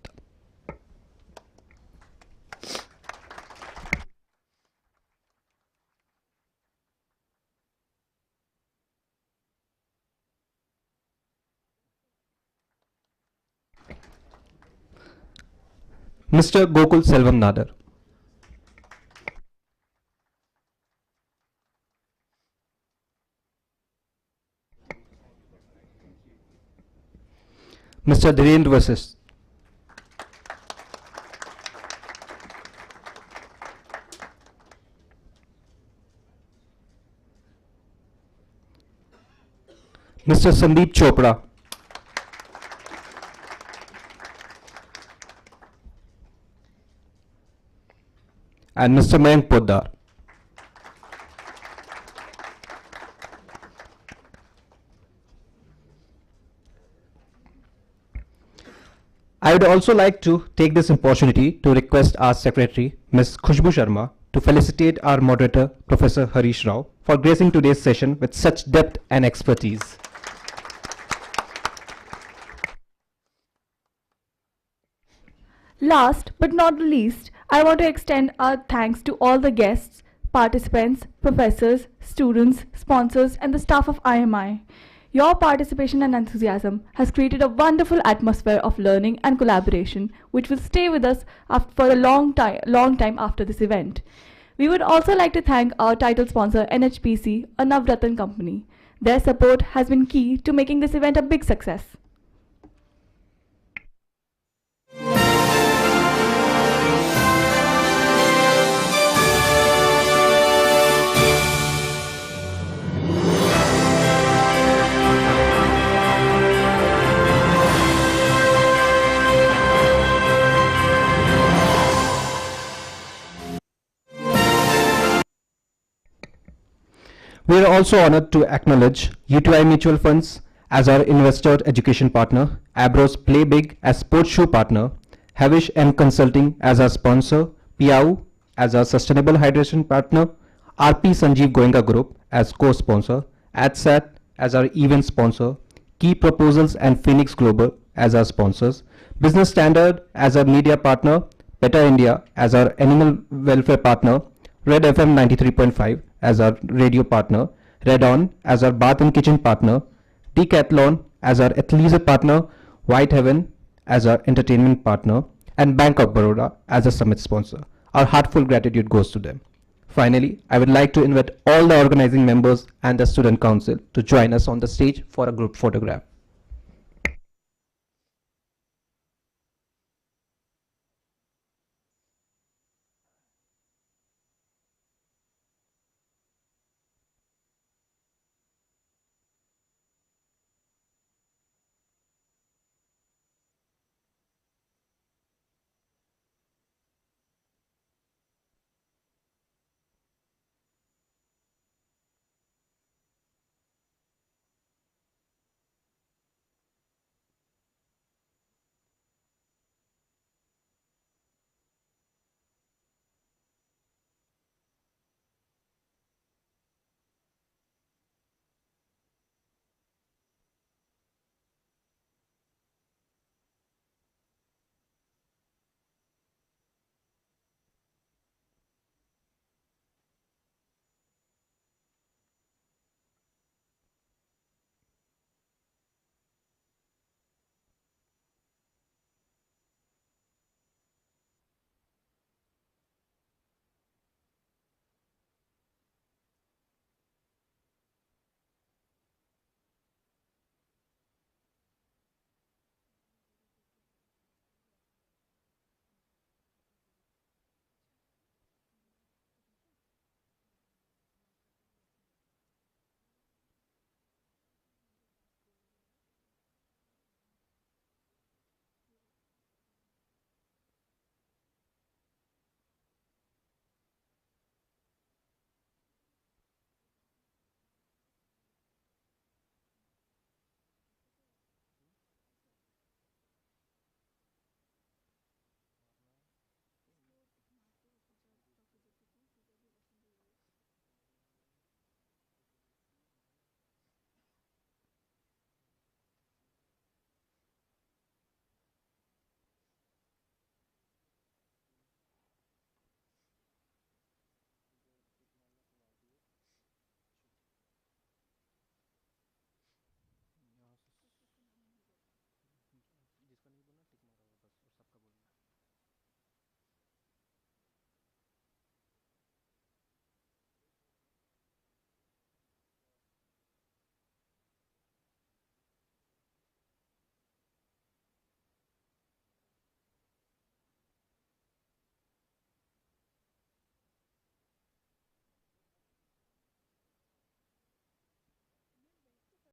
Mr. Gokul Selvam Nadar. Mr. Dhirendra Vasist. Mr. Sandeep Chopra. And Mr. Mayank Poddar. I would also like to take this opportunity to request our secretary, Ms. Khushbu Sharma, to felicitate our moderator, Professor Harish Rao, for gracing today's session with such depth and expertise. Last but not the least, I want to extend our thanks to all the guests, participants, professors, students, sponsors, and the staff of IMI. Your participation and enthusiasm has created a wonderful atmosphere of learning and collaboration, which will stay with us for a long time after this event. We would also like to thank our title sponsor, NHPC, a Navratan company. Their support has been key to making this event a big success. We are also honored to acknowledge UTI Mutual Funds as our investor education partner, Abros Play Big as sports shoe partner, Havish M Consulting as our sponsor, Piau as our sustainable hydration partner, RP Sanjeev Goenka Group as co-sponsor, AdSat as our event sponsor, Key Proposals and Phoenix Global as our sponsors, Business Standard as our media partner, PETA India as our animal welfare partner, Red FM 93.5 as our radio partner, Red On as our bath and kitchen partner, Decathlon as our athleisure partner, White Heaven as our entertainment partner, and Bank of Baroda as a summit sponsor. Our heartfelt gratitude goes to them. Finally, I would like to invite all the organizing members and the student council to join us on the stage for a group photograph.